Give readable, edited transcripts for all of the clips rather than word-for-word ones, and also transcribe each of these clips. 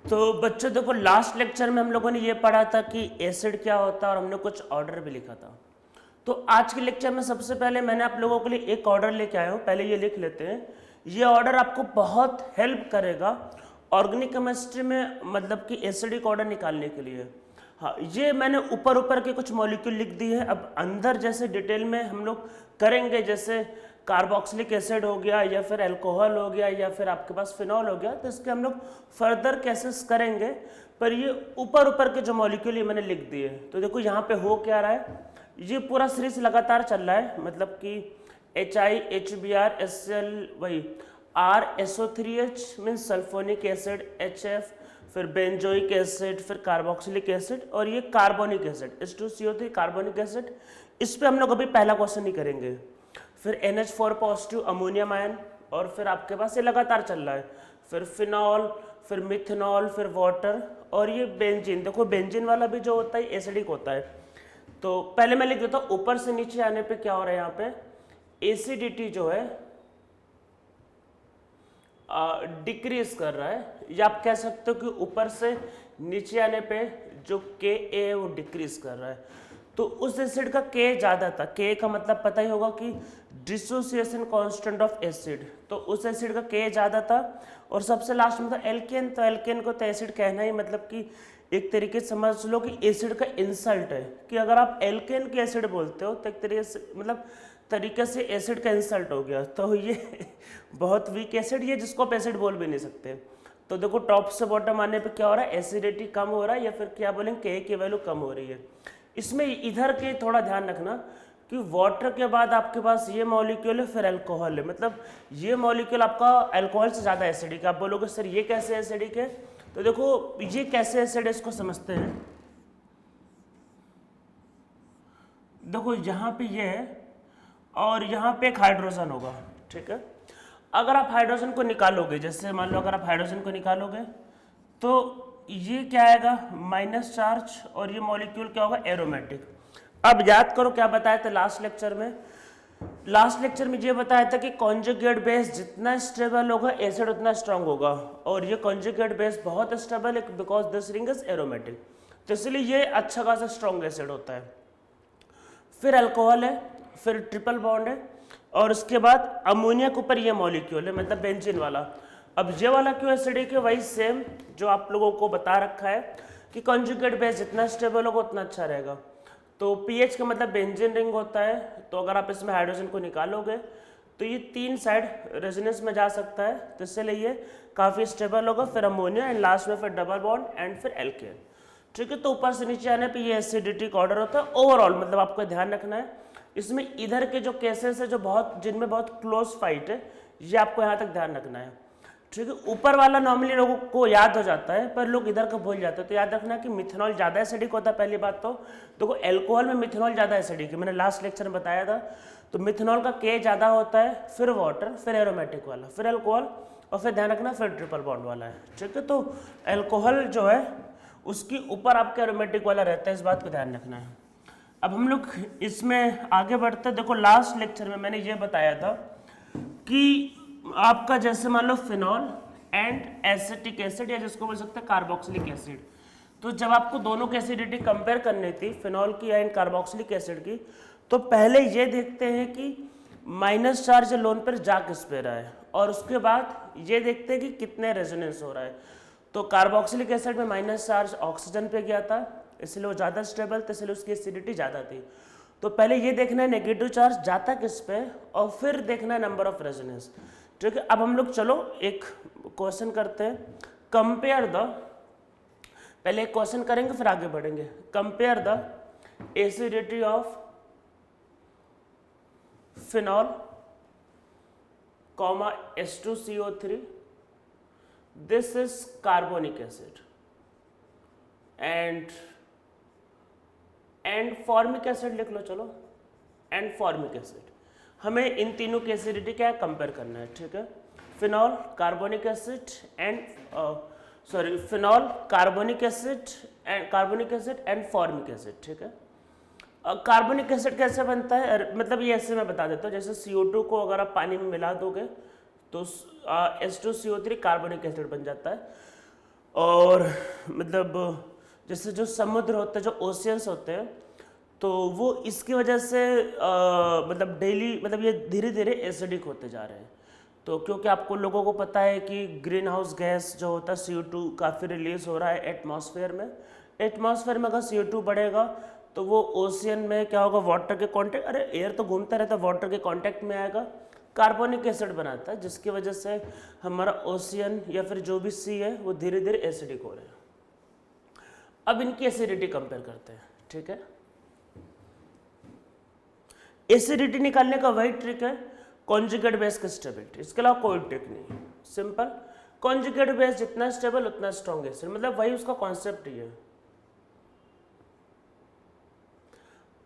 तो बच्चों देखो, लास्ट लेक्चर में हम लोगों ने ये पढ़ा था कि एसिड क्या होता है और हमने कुछ ऑर्डर भी लिखा था। तो आज के लेक्चर में सबसे पहले मैंने आप लोगों के लिए एक ऑर्डर लेके आया हूँ, पहले ये लिख लेते हैं। ये ऑर्डर आपको बहुत हेल्प करेगा ऑर्गेनिक केमिस्ट्री में, मतलब कि एसिडिक ऑर्डर निकालने के लिए। हाँ, ये मैंने ऊपर ऊपर के कुछ मॉलिक्यूल लिख दिए हैं। अब अंदर जैसे डिटेल में हम लोग करेंगे, जैसे कार्बोक्सिलिक एसिड हो गया या फिर अल्कोहल हो गया या फिर आपके पास फिनॉल हो गया, तो इसके हम लोग फर्दर केसेस करेंगे। पर ये ऊपर ऊपर के जो मॉलिक्यूल ये मैंने लिख दिए। तो देखो यहाँ पे हो क्या रहा है, ये पूरा सीरीज लगातार चल रहा है, मतलब कि HI HBr HCl, वही RSO3H means sulphonic acid, HF, फिर बेंजोइक एसिड, फिर कार्बोक्सिलिक एसिड और ये carbonic acid H2CO3 carbonic acid. इस पे हम लोग अभी पहला क्वेश्चन नहीं करेंगे। फिर NH4 पॉजिटिव अमोनियम आयन, और फिर आपके पास ये लगातार चल रहा है, फिर फिनॉल, फिर मिथेनॉल, फिर वाटर और ये बेंजीन। देखो बेंजीन वाला भी जो होता है एसिडिक होता है। तो पहले मैं लिख देता हूँ, ऊपर से नीचे आने पे क्या हो रहा है, यहाँ पे एसिडिटी जो है डिक्रीज कर रहा है, या आप कह सकते हो कि ऊपर से नीचे आने पे जो Ka है वो डिक्रीज कर रहा है। तो उस एसिड का K ज़्यादा था। K का मतलब पता ही होगा कि डिसोसिएशन कांस्टेंट ऑफ एसिड, तो उस एसिड का K ज़्यादा था। और सबसे लास्ट में था एल्केन, तो एल्केन को तो एसिड कहना ही, मतलब कि एक तरीके से समझ लो कि एसिड का इंसल्ट है, कि अगर आप एल्केन के एसिड बोलते हो तो एक तरीके से, मतलब तरीके से एसिड का इंसल्ट हो गया। तो ये बहुत वीक एसिड, ये जिसको आप एसिड बोल भी नहीं सकते। तो देखो टॉप से बॉटम आने पे क्या हो रहा है, एसिडिटी कम हो रहा है, या फिर क्या बोलेंगे K की वैल्यू कम हो रही है। इसमें इधर के थोड़ा ध्यान रखना कि वाटर के बाद आपके पास ये मॉलिक्यूल है, फिर अल्कोहल है, मतलब ये मॉलिक्यूल आपका अल्कोहल से ज़्यादा एसिडिक है। आप बोलोगे सर ये कैसे एसिडिक है, तो देखो ये कैसे एसिड है इसको समझते हैं। देखो यहाँ पे ये है और यहाँ पे एक हाइड्रोजन होगा, ठीक है। अगर आप हाइड्रोजन को निकालोगे, जैसे मान लो अगर आप हाइड्रोजन को निकालोगे तो ये क्या आएगा, माइनस चार्ज, और ये मॉलिक्यूल क्या होगा, एरोमेटिक। अब याद करो क्या बताया था लास्ट लेक्चर में। लास्ट लेक्चर में ये बताया था कि कॉन्जुगेट बेस जितना स्टेबल होगा एसिड उतना स्ट्रांग होगा, और ये कॉन्जुगेट बेस बहुत स्टेबल है because this ring is aromatic, तो इसलिए ये अच्छा खासा स्ट्रांग एसिड होता है। फिर अल्कोहल है, फिर ट्रिपल बॉन्ड है, और उसके बाद अमोनिया के ऊपर ये मॉलिक्यूल है, मतलब बेंजीन वाला। अब ये वाला क्यों एसिडिक है, वही सेम जो आप लोगों को बता रखा है कि कॉन्जुगेट बेस जितना स्टेबल होगा उतना अच्छा रहेगा। तो पीएच का मतलब बेंजीन रिंग होता है, तो अगर आप इसमें हाइड्रोजन को निकालोगे तो ये 3 साइड रेजोनेंस में जा सकता है, तो इसलिए ये काफ़ी स्टेबल होगा। फिर अमोनिया एंड लास्ट में फिर डबल बॉन्ड एंड फिर एल्केन, ठीक है। तो ऊपर से नीचे आने पे ये एसिडिटी ऑर्डर होता है ओवरऑल, मतलब आपको ध्यान रखना है। इसमें इधर के जो केसेस है जो बहुत, जिनमें बहुत क्लोज फाइट है, ये आपको यहाँ तक ध्यान रखना है, ठीक है। ऊपर वाला नॉर्मली लोगों को याद हो जाता है, पर लोग इधर को भूल जाते हैं। तो याद रखना कि मिथेनॉल ज़्यादा एसिडिक होता है, पहली बात तो देखो एल्कोहल में मिथेनॉल ज़्यादा एसिडिक है, मैंने लास्ट लेक्चर में बताया था। तो मिथेनॉल का K ज़्यादा होता है, फिर वाटर, फिर एरोमेटिक वाला, फिर अल्कोहल, और फिर ध्यान रखना फिर ट्रिपल बॉन्ड वाला है, ठीक है। तो अल्कोहल जो है उसके ऊपर आपका एरोमेटिक वाला रहता है, इस बात को ध्यान रखना है। अब हम लोग इसमें आगे बढ़ते हैं। देखो लास्ट लेक्चर में मैंने ये बताया था कि आपका जैसे मान लो फिनॉल एंड एसिटिक एसिड, या जिसको बोल सकते हैं कार्बोक्सिलिक एसिड, तो जब आपको दोनों की एसिडिटी कंपेयर करनी थी, फिनॉल की एंड कार्बोक्सिलिक एसिड की, तो पहले ये देखते हैं कि माइनस चार्ज लोन पर जा किस पे रहा है, और उसके बाद ये देखते हैं कि कितने रेजोनेंस हो रहा है। तो कार्बोक्सिलिक एसिड में माइनस चार्ज ऑक्सीजन पे गया था, इसलिए वो ज़्यादा स्टेबल था, इसलिए उसकी एसिडिटी ज़्यादा थी। तो पहले ये देखना है नेगेटिव चार्ज जाता किस पे, और फिर देखना है नंबर ऑफ रेजोनेंस, ठीक है। अब हम लोग चलो एक क्वेश्चन करते हैं, कंपेयर द, पहले एक क्वेश्चन करेंगे फिर आगे बढ़ेंगे। Compare the acidity of phenol comma H2CO3, this is carbonic acid, and formic acid लिख लो, चलो एंड फॉर्मिक एसिड। हमें इन तीनों की एसिडिटी क्या कंपेयर करना है, ठीक है। Phenol carbonic acid and phenol carbonic acid and formic acid, ठीक है। कार्बोनिक एसिड कैसे बनता है, मतलब ये ऐसे मैं बता देता हूँ, जैसे CO2 को अगर आप पानी में मिला दोगे तो H2CO3 कार्बोनिक एसिड बन जाता है। और मतलब जैसे जो समुद्र होते हैं, जो ओशियंस होते हैं, तो वो इसकी वजह से मतलब डेली मतलब ये धीरे धीरे एसिडिक होते जा रहे हैं। तो क्योंकि आपको लोगों को पता है कि ग्रीन हाउस गैस जो होता है CO2 काफ़ी रिलीज हो रहा है एटमॉस्फेयर में। एटमॉस्फेयर में अगर CO2 बढ़ेगा तो वो ओशियन में क्या होगा, वाटर के कांटेक्ट, अरे एयर तो घूमता रहता है, वाटर के कांटेक्ट में आएगा, कार्बोनिक एसिड बनाता है, जिसकी वजह से हमारा ओशियन या फिर जो भी सी है वो धीरे धीरे एसिडिक हो रहे हैं। अब इनकी एसिडिटी कंपेयर करते हैं, ठीक है। एसिडिटी निकालने का वही ट्रिक है, कॉन्जुगेट बेस की स्टेबिलिटी, इसके अलावा कोई ट्रिक नहीं, सिंपल। कॉन्जुगेट बेस जितना स्टेबल उतना स्ट्रॉन्ग एसिड, मतलब वही उसका कॉन्सेप्ट ही है।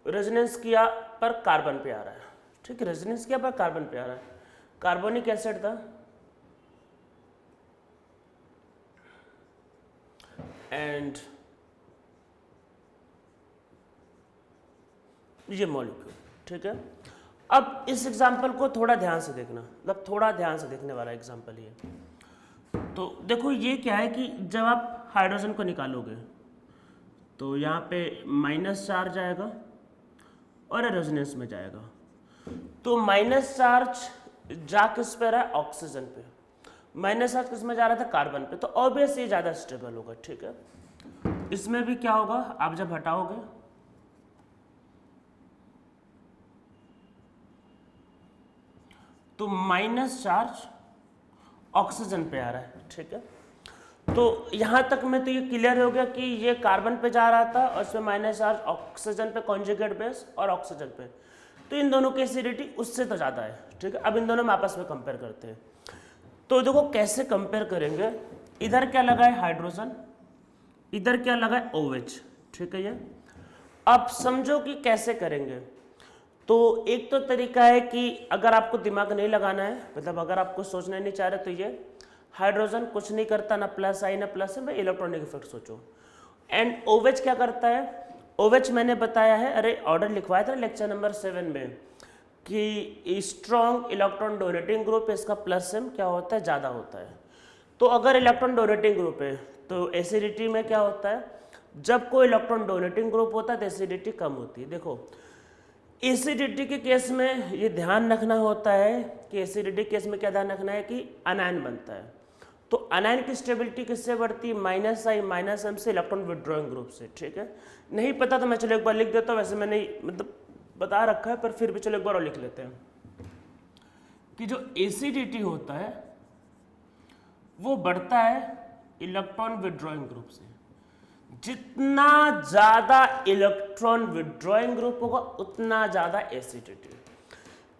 रेजोनेंस किया पर कार्बन पे आ रहा है, ठीक है, रेजोनेंस किया पर कार्बन पे आ रहा है, कार्बोनिक एसिड था एंड ये मॉलिक्यूल, ठीक है। अब इस एग्जाम्पल को थोड़ा ध्यान से देखना, मतलब थोड़ा ध्यान से देखने वाला एग्जाम्पल ये। तो देखो ये क्या है कि जब आप हाइड्रोजन को निकालोगे तो यहाँ पे माइनस चार्ज आएगा और रेजोनेंस में जाएगा, तो माइनस चार्ज जा किस पे रहा है, ऑक्सीजन पे, माइनस चार्ज किस में जा रहा था, कार्बन पे, तो ऑब्वियस ये ज़्यादा स्टेबल होगा, ठीक है। इसमें भी क्या होगा, आप जब हटाओगे तो माइनस चार्ज ऑक्सीजन पे आ रहा है, ठीक है। तो यहाँ तक में तो ये क्लियर हो गया कि ये कार्बन पे जा रहा था और इसमें माइनस चार्ज ऑक्सीजन पे, कॉन्जुगेट बेस और ऑक्सीजन पे, तो इन दोनों की एसिडिटी उससे तो ज़्यादा है, ठीक है। अब इन दोनों में आपस में कंपेयर करते हैं, तो देखो कैसे कंपेयर करेंगे। इधर क्या लगा है, हाइड्रोजन, इधर क्या लगा है, OH, ठीक है। ये अब समझो कि कैसे करेंगे। तो एक तो तरीका है कि अगर आपको दिमाग नहीं लगाना है, मतलब अगर आपको सोचना नहीं चाह रहे, तो ये हाइड्रोजन कुछ नहीं करता, ना प्लस आई ना प्लस है, भाई इलेक्ट्रॉनिक इफेक्ट सोचो। एंड OH क्या करता है, OH मैंने बताया है, अरे ऑर्डर लिखवाया था लेक्चर नंबर 7 में कि स्ट्रॉन्ग इलेक्ट्रॉन डोनेटिंग ग्रुप है, इसका प्लस एम क्या होता है, ज़्यादा होता है। तो अगर इलेक्ट्रॉन डोनेटिंग ग्रुप है तो एसिडिटी में क्या होता है, जब कोई इलेक्ट्रॉन डोनेटिंग ग्रुप होता है तो एसिडिटी कम होती है। देखो एसिडिटी के केस में ये ध्यान रखना होता है कि एसिडिटी केस में क्या ध्यान रखना है कि अनायन बनता है, तो अनायन की स्टेबिलिटी किससे बढ़ती है, माइनस आई माइनस एम से, इलेक्ट्रॉन विड्रॉइंग ग्रुप से, ठीक है। नहीं पता तो मैं चलो एक बार लिख देता हूँ, वैसे मैंने मतलब बता रखा है पर फिर भी चलो एक बार और लिख लेते हैं कि जो एसिडिटी होता है वो बढ़ता है इलेक्ट्रॉन विड्रॉइंग ग्रुप से। जितना ज्यादा इलेक्ट्रॉन विड्रॉइंग ग्रुप होगा उतना ज्यादा एसिडिटी,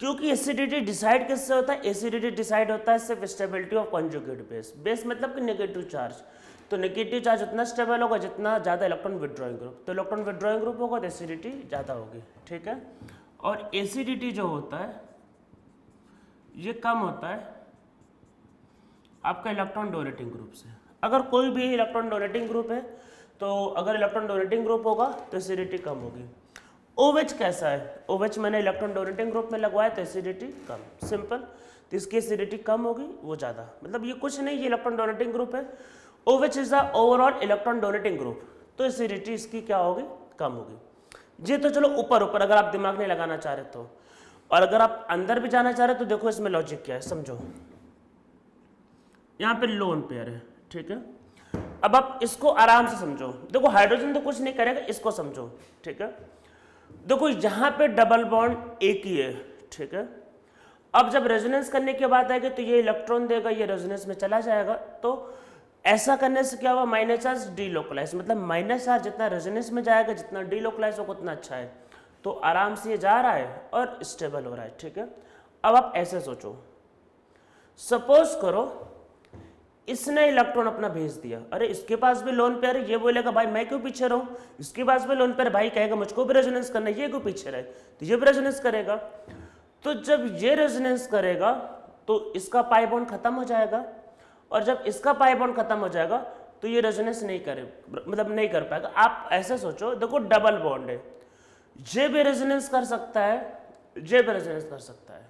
क्योंकि एसिडिटी डिसाइड किससे होता है, एसिडिटी डिसाइड होता है सिर्फ stability of conjugate base, base मतलब कि नेगेटिव चार्ज, तो नेगेटिव चार्ज उतना स्टेबल होगा जितना ज्यादा इलेक्ट्रॉन विड्रॉइंग ग्रुप, तो इलेक्ट्रॉन विड्रॉइंग ग्रुप होगा तो एसिडिटी ज्यादा होगी, ठीक है। और एसिडिटी जो होता है ये कम होता है आपका इलेक्ट्रॉन डोनेटिंग ग्रुप से। अगर कोई भी इलेक्ट्रॉन डोनेटिंग ग्रुप है तो अगर इलेक्ट्रॉन डोनेटिंग ग्रुप होगा तो एसिडिटी कम होगी। OH कैसा है, OH मैंने इलेक्ट्रॉन डोनेटिंग ग्रुप में लगवाया तो एसिडिटी कम, सिंपल, तो इसकी एसिडिटी कम होगी, वो ज़्यादा, मतलब ये कुछ नहीं, ये इलेक्ट्रॉन डोनेटिंग ग्रुप है, OH is the overall electron donating group, तो एसिडिटी इसकी क्या होगी, कम होगी। ये तो चलो ऊपर ऊपर अगर आप दिमाग नहीं लगाना चाह रहे तो, और अगर आप अंदर भी जाना चाह रहे तो देखो इसमें लॉजिक क्या है, समझो। यहाँ पे लोन पेयर है, ठीक है। अब आप इसको आराम से समझो, देखो हाइड्रोजन तो कुछ नहीं करेगा, इसको समझो, ठीक है। देखो यहाँ पे डबल बॉन्ड एक ही है, ठीक है। अब जब रेजोनेंस करने की बात आएगी तो ये इलेक्ट्रॉन देगा, ये रेजोनेंस में चला जाएगा, तो ऐसा करने से क्या हुआ, माइनस चार्ज डीलोकलाइज, मतलब माइनस चार्ज जितना रेजोनेंस में जाएगा, जितना डीलोकलाइज होगा उतना अच्छा है, तो आराम से ये जा रहा है और स्टेबल हो रहा है, ठीक है। अब आप ऐसे सोचो, सपोज करो इसने इलेक्ट्रॉन अपना भेज दिया, अरे इसके पास भी लोन पेयर है, ये बोलेगा भाई मैं क्यों पीछे रहूं, इसके पास भी लोन पेयर, भाई कहेगा मुझको भी रेजोनेंस करना है, ये क्यों पीछे रहे, तो ये भी रेजोनेंस करेगा। तो जब ये रेजोनेंस करेगा तो इसका पाई बॉन्ड खत्म हो जाएगा, और जब इसका पाई बॉन्ड खत्म हो जाएगा तो ये रेजोनेंस नहीं करे, मतलब नहीं कर पाएगा। आप ऐसे सोचो, देखो डबल बॉन्ड है, ये भी रेजोनेंस कर सकता है, ये भी रेजोनेंस कर सकता है।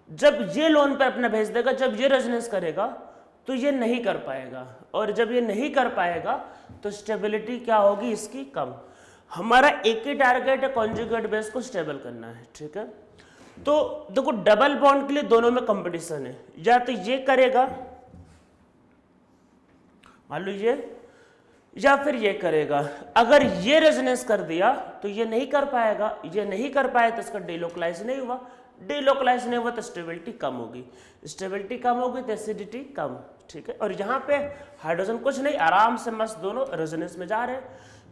जब ये लोन पे अपना भेज देगा, जब ये रेजोनेंस करेगा तो ये नहीं कर पाएगा, और जब ये नहीं कर पाएगा तो स्टेबिलिटी क्या होगी इसकी, कम। हमारा एक ही टारगेट है, कॉन्जुगेट बेस को स्टेबल करना है, ठीक है। तो देखो डबल बॉन्ड के लिए दोनों में कंपटीशन है, या तो ये करेगा मान लो ये, या फिर ये करेगा। अगर ये रेजोनेंस कर दिया तो ये नहीं कर पाएगा, ये नहीं कर पाया तो इसका डिलोकलाइज नहीं हुआ, डिलोकलाइज नहीं हुआ तो स्टेबिलिटी कम होगी, स्टेबिलिटी कम होगी तो एसिडिटी कम, ठीक है। और यहाँ पे हाइड्रोजन कुछ नहीं, आराम से मस्त दोनों रेजोनेंस में जा रहे हैं,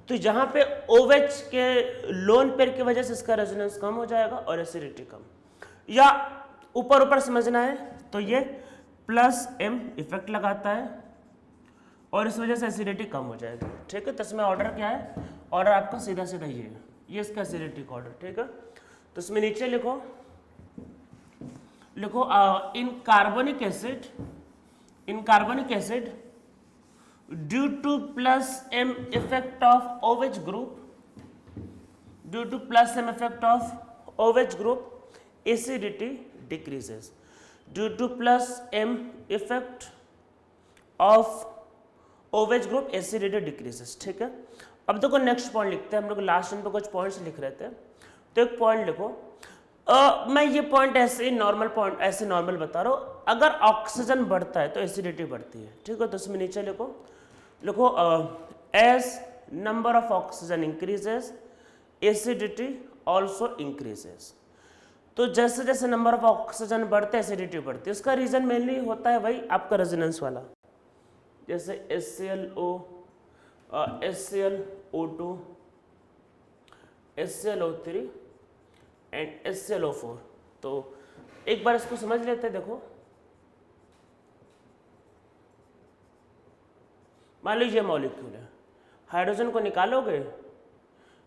तो यहाँ पे OH के लोन पेयर की वजह से इसका रेजोनेंस कम हो जाएगा और एसिडिटी कम। या ऊपर ऊपर समझना है तो ये +M इफेक्ट लगाता है और इस वजह से एसिडिटी कम हो जाएगी, ठीक है। तो इसमें ऑर्डर क्या है, ऑर्डर आपका सीधा सीधा ये है, ये इसका एसिडिटी का ऑर्डर, ठीक है। तो इसमें नीचे लिखो in carbonic acid due to +M effect of OH group acidity decreases, due to +M effect of OH group acidity decreases, ठीक है। अब देखो नेक्स्ट पॉइंट लिखते हैं, हम लोग लास्ट टाइम पे कुछ पॉइंट्स लिख रहे थे, तो एक पॉइंट लिखो। मैं ये पॉइंट ऐसे नॉर्मल पॉइंट ऐसे नॉर्मल बता रहा हूँ, अगर ऑक्सीजन बढ़ता है तो एसिडिटी बढ़ती है, ठीक है। तो इसमें नीचे लिखो as number of oxygen increases acidity also increases. तो जैसे जैसे नंबर ऑफ ऑक्सीजन बढ़ते हैं एसिडिटी बढ़ती है, उसका रीजन मेनली होता है वही आपका रेजोनेंस वाला, जैसे HClO, HClO2, HClO3 and HClO4। तो एक बार इसको समझ लेते हैं। देखो मान लो ये मॉलिक्यूल है, हाइड्रोजन को निकालोगे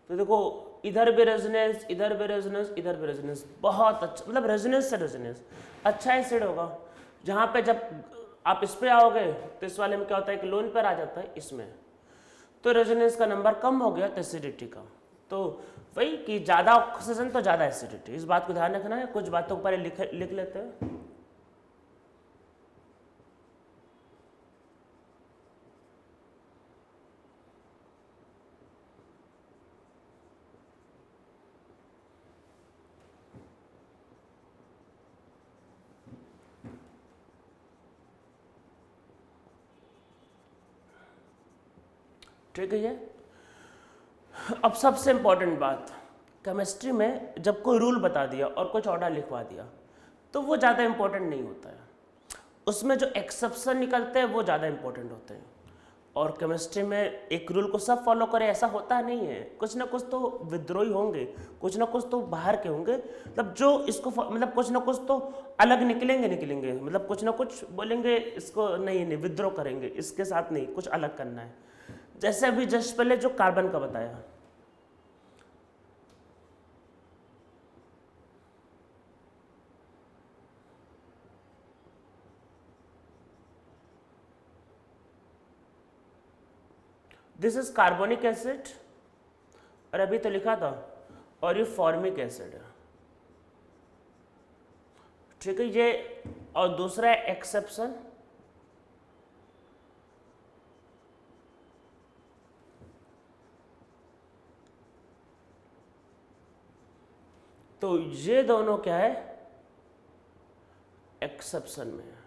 तो देखो इधर भी रेजोनेंस, इधर भी रेजोनेंस, इधर भी रेजोनेंस, बहुत अच्छा, मतलब रेजोनेंस से रेजोनेंस अच्छा एसिड होगा। जहाँ पे जब आप इस पे आओगे तो इस वाले में क्या होता है कि लोन पर आ जाता है इसमें, तो रेजोनेंस का नंबर कम हो गया तो एसिडिटी कम। तो वही कि ज़्यादा ऑक्सीजन तो ज़्यादा एसिडिटी, इस बात को ध्यान रखना है। कुछ बातों को पहले लिख लेते हैं। ठीक है ये। अब सबसे इंपॉर्टेंट बात, केमिस्ट्री में जब कोई रूल बता दिया और कुछ ऑर्डर लिखवा दिया तो वो ज़्यादा इंपॉर्टेंट नहीं होता है, उसमें जो एक्सेप्शन निकलते हैं वो ज़्यादा इंपॉर्टेंट होते हैं। और केमिस्ट्री में एक रूल को सब फॉलो करें ऐसा होता नहीं है, कुछ ना कुछ तो विद्रोही होंगे, कुछ ना कुछ तो बाहर के होंगे, मतलब जो इसको मतलब कुछ ना कुछ तो अलग निकलेंगे, मतलब कुछ ना कुछ बोलेंगे इसको नहीं विद्रोह करेंगे, इसके साथ नहीं, कुछ अलग करना है। जैसे अभी जस्ट पहले जो कार्बन का बताया, दिस इज कार्बोनिक एसिड, और अभी तो लिखा था, और ये फॉर्मिक एसिड है, ठीक है ये। और दूसरा है एक्सेप्शन, तो ये दोनों क्या है एक्सेप्शन में है।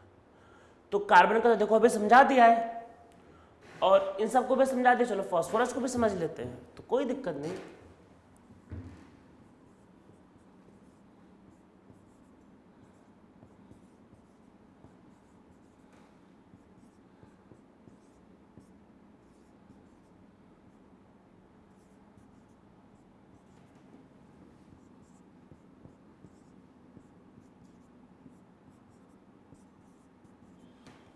तो कार्बन का तो देखो अभी समझा दिया है, और इन सबको भी समझा दिया, चलो फास्फोरस को भी समझ लेते हैं, तो कोई दिक्कत नहीं।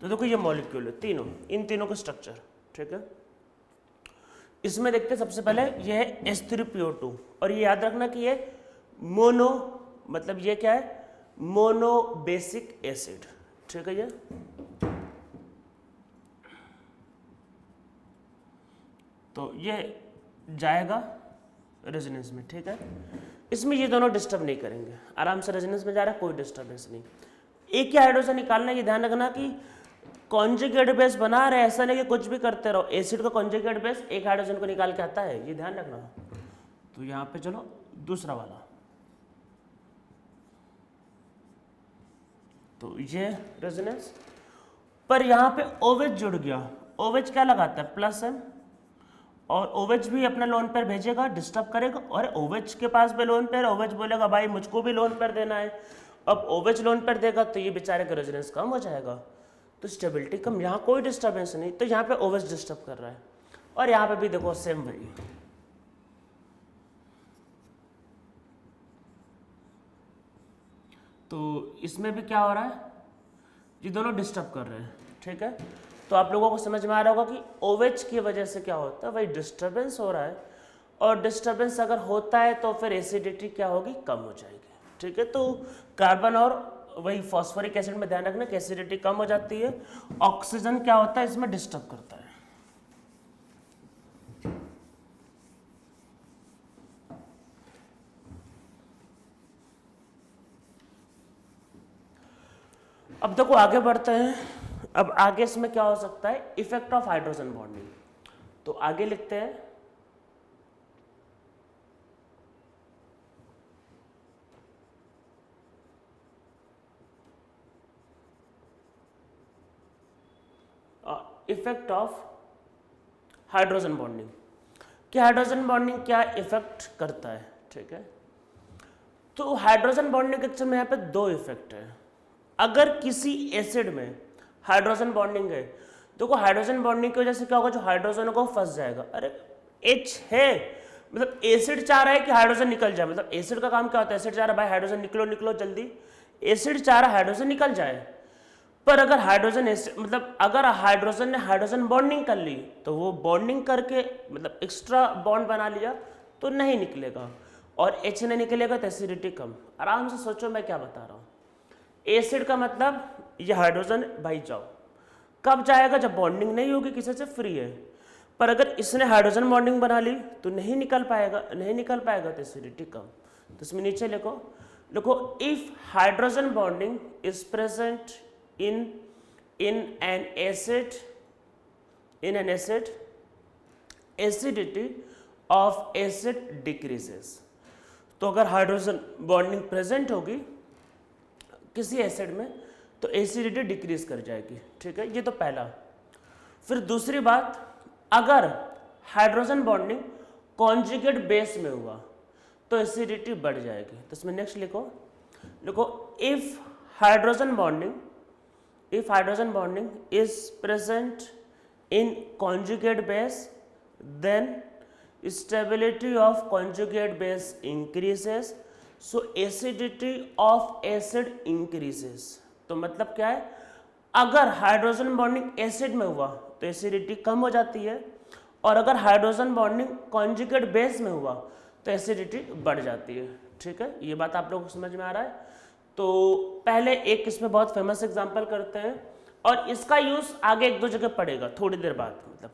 तो देखो ये मॉलिक्यूल है तीनों, इन तीनों का स्ट्रक्चर, ठीक है। इसमें देखते हैं सबसे पहले ये है H3PO2, और ये याद रखना कि ये मोनो, मतलब ये क्या है मोनो बेसिक एसिड, ठीक है ये। तो ये जाएगा रेजोनेंस में, ठीक है। इसमें ये दोनों डिस्टर्ब नहीं करेंगे, आराम से रेजोनेंस में जा रहा है, कोई डिस्टर्बेंस नहीं। एक ही हाइड्रोजन निकालना, ये ध्यान रखना कि कॉन्जुगेट बेस बना रहे, ऐसा नहीं कि कुछ भी करते रहो। एसिड का कॉन्जुगेट बेस एक हाइड्रोजन को निकाल के आता है, ये ध्यान रखना। तो यहाँ पे चलो दूसरा वाला, तो ये रेजोनेंस पर यहाँ पे OH जुड़ गया। OH क्या लगाता है, +M, और OH भी अपना लोन पेयर भेजेगा, डिस्टर्ब करेगा, और OH के पास भी लोन पेयर, OH बोलेगा भाई मुझको भी लोन पेयर देना है। अब OH लोन पेयर देगा तो ये बेचारे का रेजोनेंस कम हो जाएगा, तो स्टेबिलिटी कम, यहाँ कोई डिस्टर्बेंस नहीं, तो यहाँ पे OH डिस्टर्ब कर रहा है। और यहाँ पे भी देखो सेम वही, तो इसमें भी क्या हो रहा है, ये दोनों डिस्टर्ब कर रहे हैं, ठीक है। तो आप लोगों को समझ में आ रहा होगा कि OH की वजह से क्या होता है, वही डिस्टर्बेंस हो रहा है, और डिस्टर्बेंस अगर होता है तो फिर एसिडिटी क्या होगी, कम हो जाएगी, ठीक है। तो कार्बन और वही फॉस्फोरिक एसिड में ध्यान रखना कि एसिडिटी कम हो जाती है, ऑक्सीजन क्या होता है इसमें डिस्टर्ब करता है। अब देखो आगे बढ़ते हैं। अब आगे इसमें क्या हो सकता है, इफेक्ट ऑफ हाइड्रोजन बॉन्डिंग। तो आगे लिखते हैं, इफेक्ट ऑफ हाइड्रोजन बॉन्डिंग, कि हाइड्रोजन बॉन्डिंग क्या इफेक्ट करता है, ठीक है। तो हाइड्रोजन बॉन्डिंग के में यहाँ पे दो इफेक्ट है। अगर किसी एसिड में हाइड्रोजन बॉन्डिंग है, देखो हाइड्रोजन बॉन्डिंग की वजह से क्या होगा, जो हाइड्रोजन को फंस जाएगा। अरे H है, मतलब एसिड चाह रहा है कि हाइड्रोजन निकल जाए, मतलब एसिड का काम क्या होता है, एसिड चाह रहा है भाई हाइड्रोजन निकलो निकलो जल्दी, एसिड चाह रहा है हाइड्रोजन निकल जाए। पर अगर हाइड्रोजन मतलब अगर हाइड्रोजन ने हाइड्रोजन बॉन्डिंग कर ली, तो वो बॉन्डिंग करके मतलब एक्स्ट्रा बॉन्ड बना लिया तो नहीं निकलेगा, और H नहीं निकलेगा तो एसिडिटी कम। आराम से सोचो मैं क्या बता रहा हूँ। एसिड का मतलब ये हाइड्रोजन भाई जाओ, कब जाएगा, जब बॉन्डिंग नहीं होगी, किसी से फ्री है। पर अगर इसने हाइड्रोजन बॉन्डिंग बना ली तो नहीं निकल पाएगा, नहीं निकल पाएगा तो एसिडिटी कम। तो इसमें नीचे लिखो, लिखो if hydrogen bonding is present in an acid, acidity of acid decreases। तो अगर हाइड्रोजन बॉन्डिंग प्रेजेंट होगी किसी एसिड में तो एसिडिटी डिक्रीज कर जाएगी, ठीक है। ये तो पहला। फिर दूसरी बात, अगर हाइड्रोजन बॉन्डिंग कॉन्जुगेट बेस में हुआ तो एसिडिटी बढ़ जाएगी। तो इसमें नेक्स्ट लिखो, if hydrogen bonding is present in conjugate base, then stability of conjugate base increases, so acidity of acid increases। तो मतलब क्या है, अगर हाइड्रोजन बॉन्डिंग एसिड में हुआ तो एसिडिटी कम हो जाती है, और अगर हाइड्रोजन बॉन्डिंग कॉन्जुगेट बेस में हुआ तो एसिडिटी बढ़ जाती है, ठीक है। ये बात आप लोगों को समझ में आ रहा है। तो पहले एक इसमें बहुत फेमस एग्जांपल करते हैं, और इसका यूज आगे एक दो जगह पड़ेगा थोड़ी देर बाद। मतलब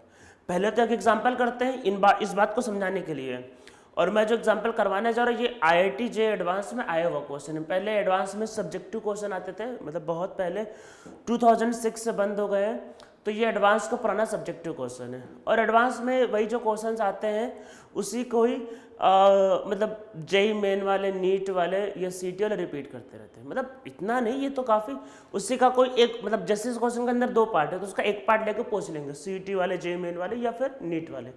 पहले तो एक एग्जांपल करते हैं इस बात को समझाने के लिए, और मैं जो एग्जांपल करवाने जा रहा हूँ ये IIT JEE एडवांस में आया हुआ क्वेश्चन है। पहले एडवांस में सब्जेक्टिव क्वेश्चन आते थे, मतलब बहुत पहले 2006 से बंद हो गए हैं, तो ये एडवांस का पुराना सब्जेक्टिव क्वेश्चन है। और एडवांस में वही जो क्वेश्चंस आते हैं उसी को ही मतलब JEE मेन वाले, नीट वाले या CT वाले रिपीट करते रहते हैं। मतलब इतना नहीं, ये तो काफ़ी, उसी का कोई एक मतलब जैसे इस क्वेश्चन के अंदर दो पार्ट है तो उसका एक पार्ट लेकर पूछ लेंगे, CT वाले, JEE मेन वाले या फिर नीट वाले।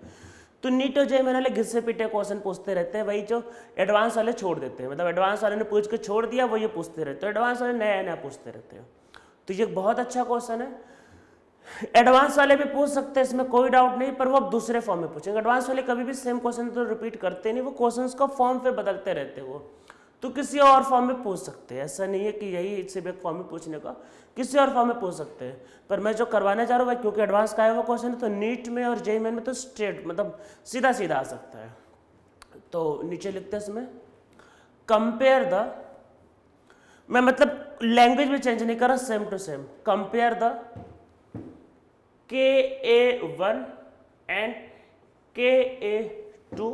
तो नीट और JEE मेन वाले घिसे पीटे क्वेश्चन पूछते रहते हैं, वही जो एडवांस वाले छोड़ देते हैं। मतलब एडवांस वाले ने पूछ के छोड़ दिया, वो ये पूछते रहते हैं, एडवांस वाले नया नया पूछते रहते हैं। तो ये बहुत अच्छा क्वेश्चन है, एडवांस वाले भी पूछ सकते हैं, इसमें कोई डाउट नहीं, पर वो अब दूसरे फॉर्म में पूछेंगे। एडवांस वाले कभी भी सेम क्वेश्चन तो रिपीट करते नहीं, वो क्वेश्चंस का फॉर्म फिर बदलते रहते हैं। वो तो किसी और फॉर्म में पूछ सकते हैं, ऐसा नहीं है कि यही सिर्फ एक फॉर्म में पूछने का, किसी और फॉर्म में पूछ सकते हैं। पर मैं जो करवाने जा रहा हूँ क्योंकि एडवांस का है वो क्वेश्चन, तो नीट में और JEE मेन में तो स्ट्रेट मतलब सीधा सीधा आ सकता है। तो नीचे लिखते हैं इसमें, कंपेयर द, मैं मतलब लैंग्वेज में चेंज नहीं कर रहा, same to same, compare the Ka1 and Ka2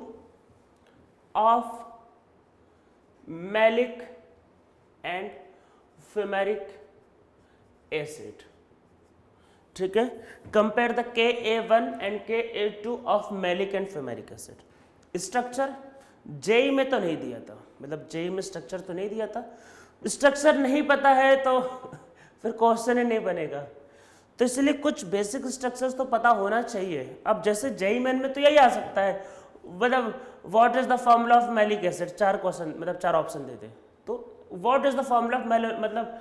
of malic and fumaric acid। ठीक है, compare the Ka1 and Ka2 of malic and fumaric acid. Structure JEE में तो नहीं दिया था, मतलब जेई में स्ट्रक्चर तो नहीं दिया था, स्ट्रक्चर नहीं पता है तो फिर क्वेश्चन ही नहीं बनेगा, तो इसलिए कुछ बेसिक स्ट्रक्चर्स तो पता होना चाहिए। अब जैसे जेई मेन में तो यही आ सकता है, मतलब what is the formula of malic acid, 4 question मतलब 4 ऑप्शन देते, तो what is the formula of मतलब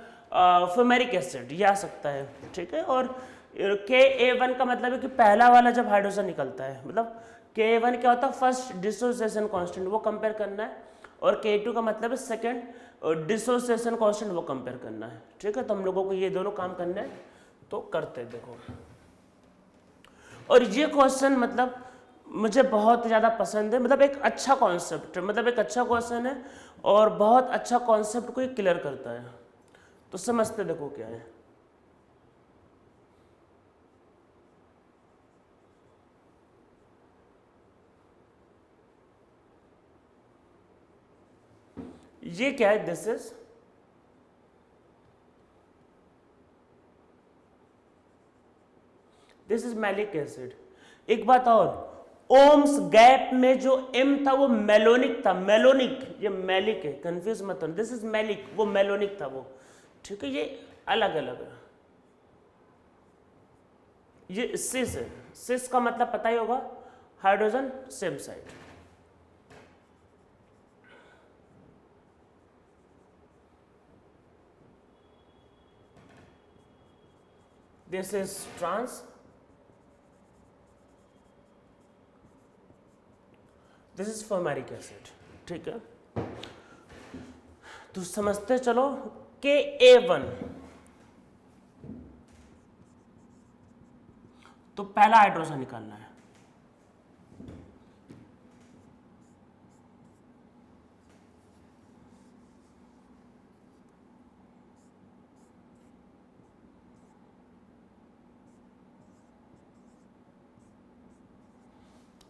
फ्यूमेरिक एसिड ये आ सकता है, ठीक है। और Ka1 का मतलब है कि पहला वाला जब हाइड्रोजन निकलता है, मतलब Ka1 क्या होता है, फर्स्ट डिसोसिएशन कांस्टेंट, वो कंपेयर करना है, और Ka2 का मतलब है सेकंड डिसोसिएशन कांस्टेंट, वो कंपेयर करना है, ठीक है। तो हम लोगों को ये दोनों काम करना है, तो करते हैं देखो। और ये क्वेश्चन मतलब मुझे बहुत ज़्यादा पसंद है, मतलब एक अच्छा कॉन्सेप्ट है, मतलब एक अच्छा क्वेश्चन है और बहुत अच्छा कॉन्सेप्ट को ये क्लियर करता है। तो समझते देखो क्या है। ये क्या है, दिस इज मैलिक एसिड। एक बात और, ओम्स गैप में जो M था वो मेलोनिक था, मेलोनिक, ये मैलिक है, कंफ्यूज मत होना, दिस इज मैलिक, वो मेलोनिक था वो, ठीक है। ये अलग अलग है। ये सिस है, सिस का मतलब पता ही होगा, hydrogen same side. This is trans, this is fumaric acid, ठीक है। तो समझते चलो, Ka1 तो पहला हाइड्रोजन निकालना है,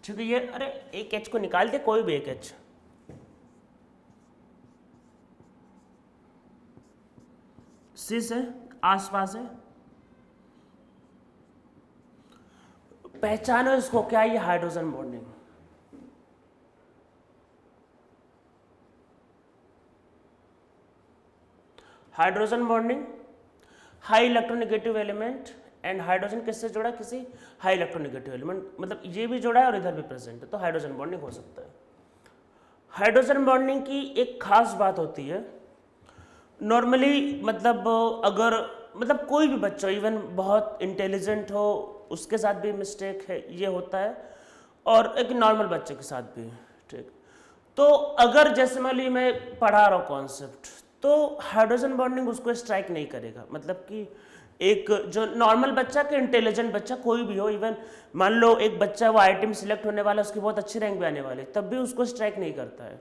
ठीक है। ये अरे एक H को निकाल दे, कोई भी एक H, सिस है, आसपास है, पहचानो इसको, क्या ये hydrogen bonding, hydrogen bonding, high electronegative element, and hydrogen किससे जुड़ा, किसी हाई इलेक्ट्रोनेगेटिव एलिमेंट, मतलब ये भी जुड़ा है और इधर भी प्रेजेंट है, तो हाइड्रोजन बॉन्डिंग हो सकता है। हाइड्रोजन बॉन्डिंग की एक खास बात होती है, नॉर्मली मतलब अगर मतलब कोई भी बच्चा इवन बहुत इंटेलिजेंट हो उसके साथ भी मिस्टेक है, ये होता है, और एक नॉर्मल बच्चे के साथ भी, ठीक। तो अगर जैसे मान लीजिए मैं पढ़ा रहा हूँ कॉन्सेप्ट, तो हाइड्रोजन बॉन्डिंग उसको स्ट्राइक नहीं करेगा, मतलब कि एक जो नॉर्मल बच्चा के इंटेलिजेंट बच्चा कोई भी हो, इवन मान लो एक बच्चा वो IIT में सिलेक्ट होने वाला, उसकी बहुत अच्छी रैंक भी आने वाली, तब भी उसको स्ट्राइक नहीं करता है।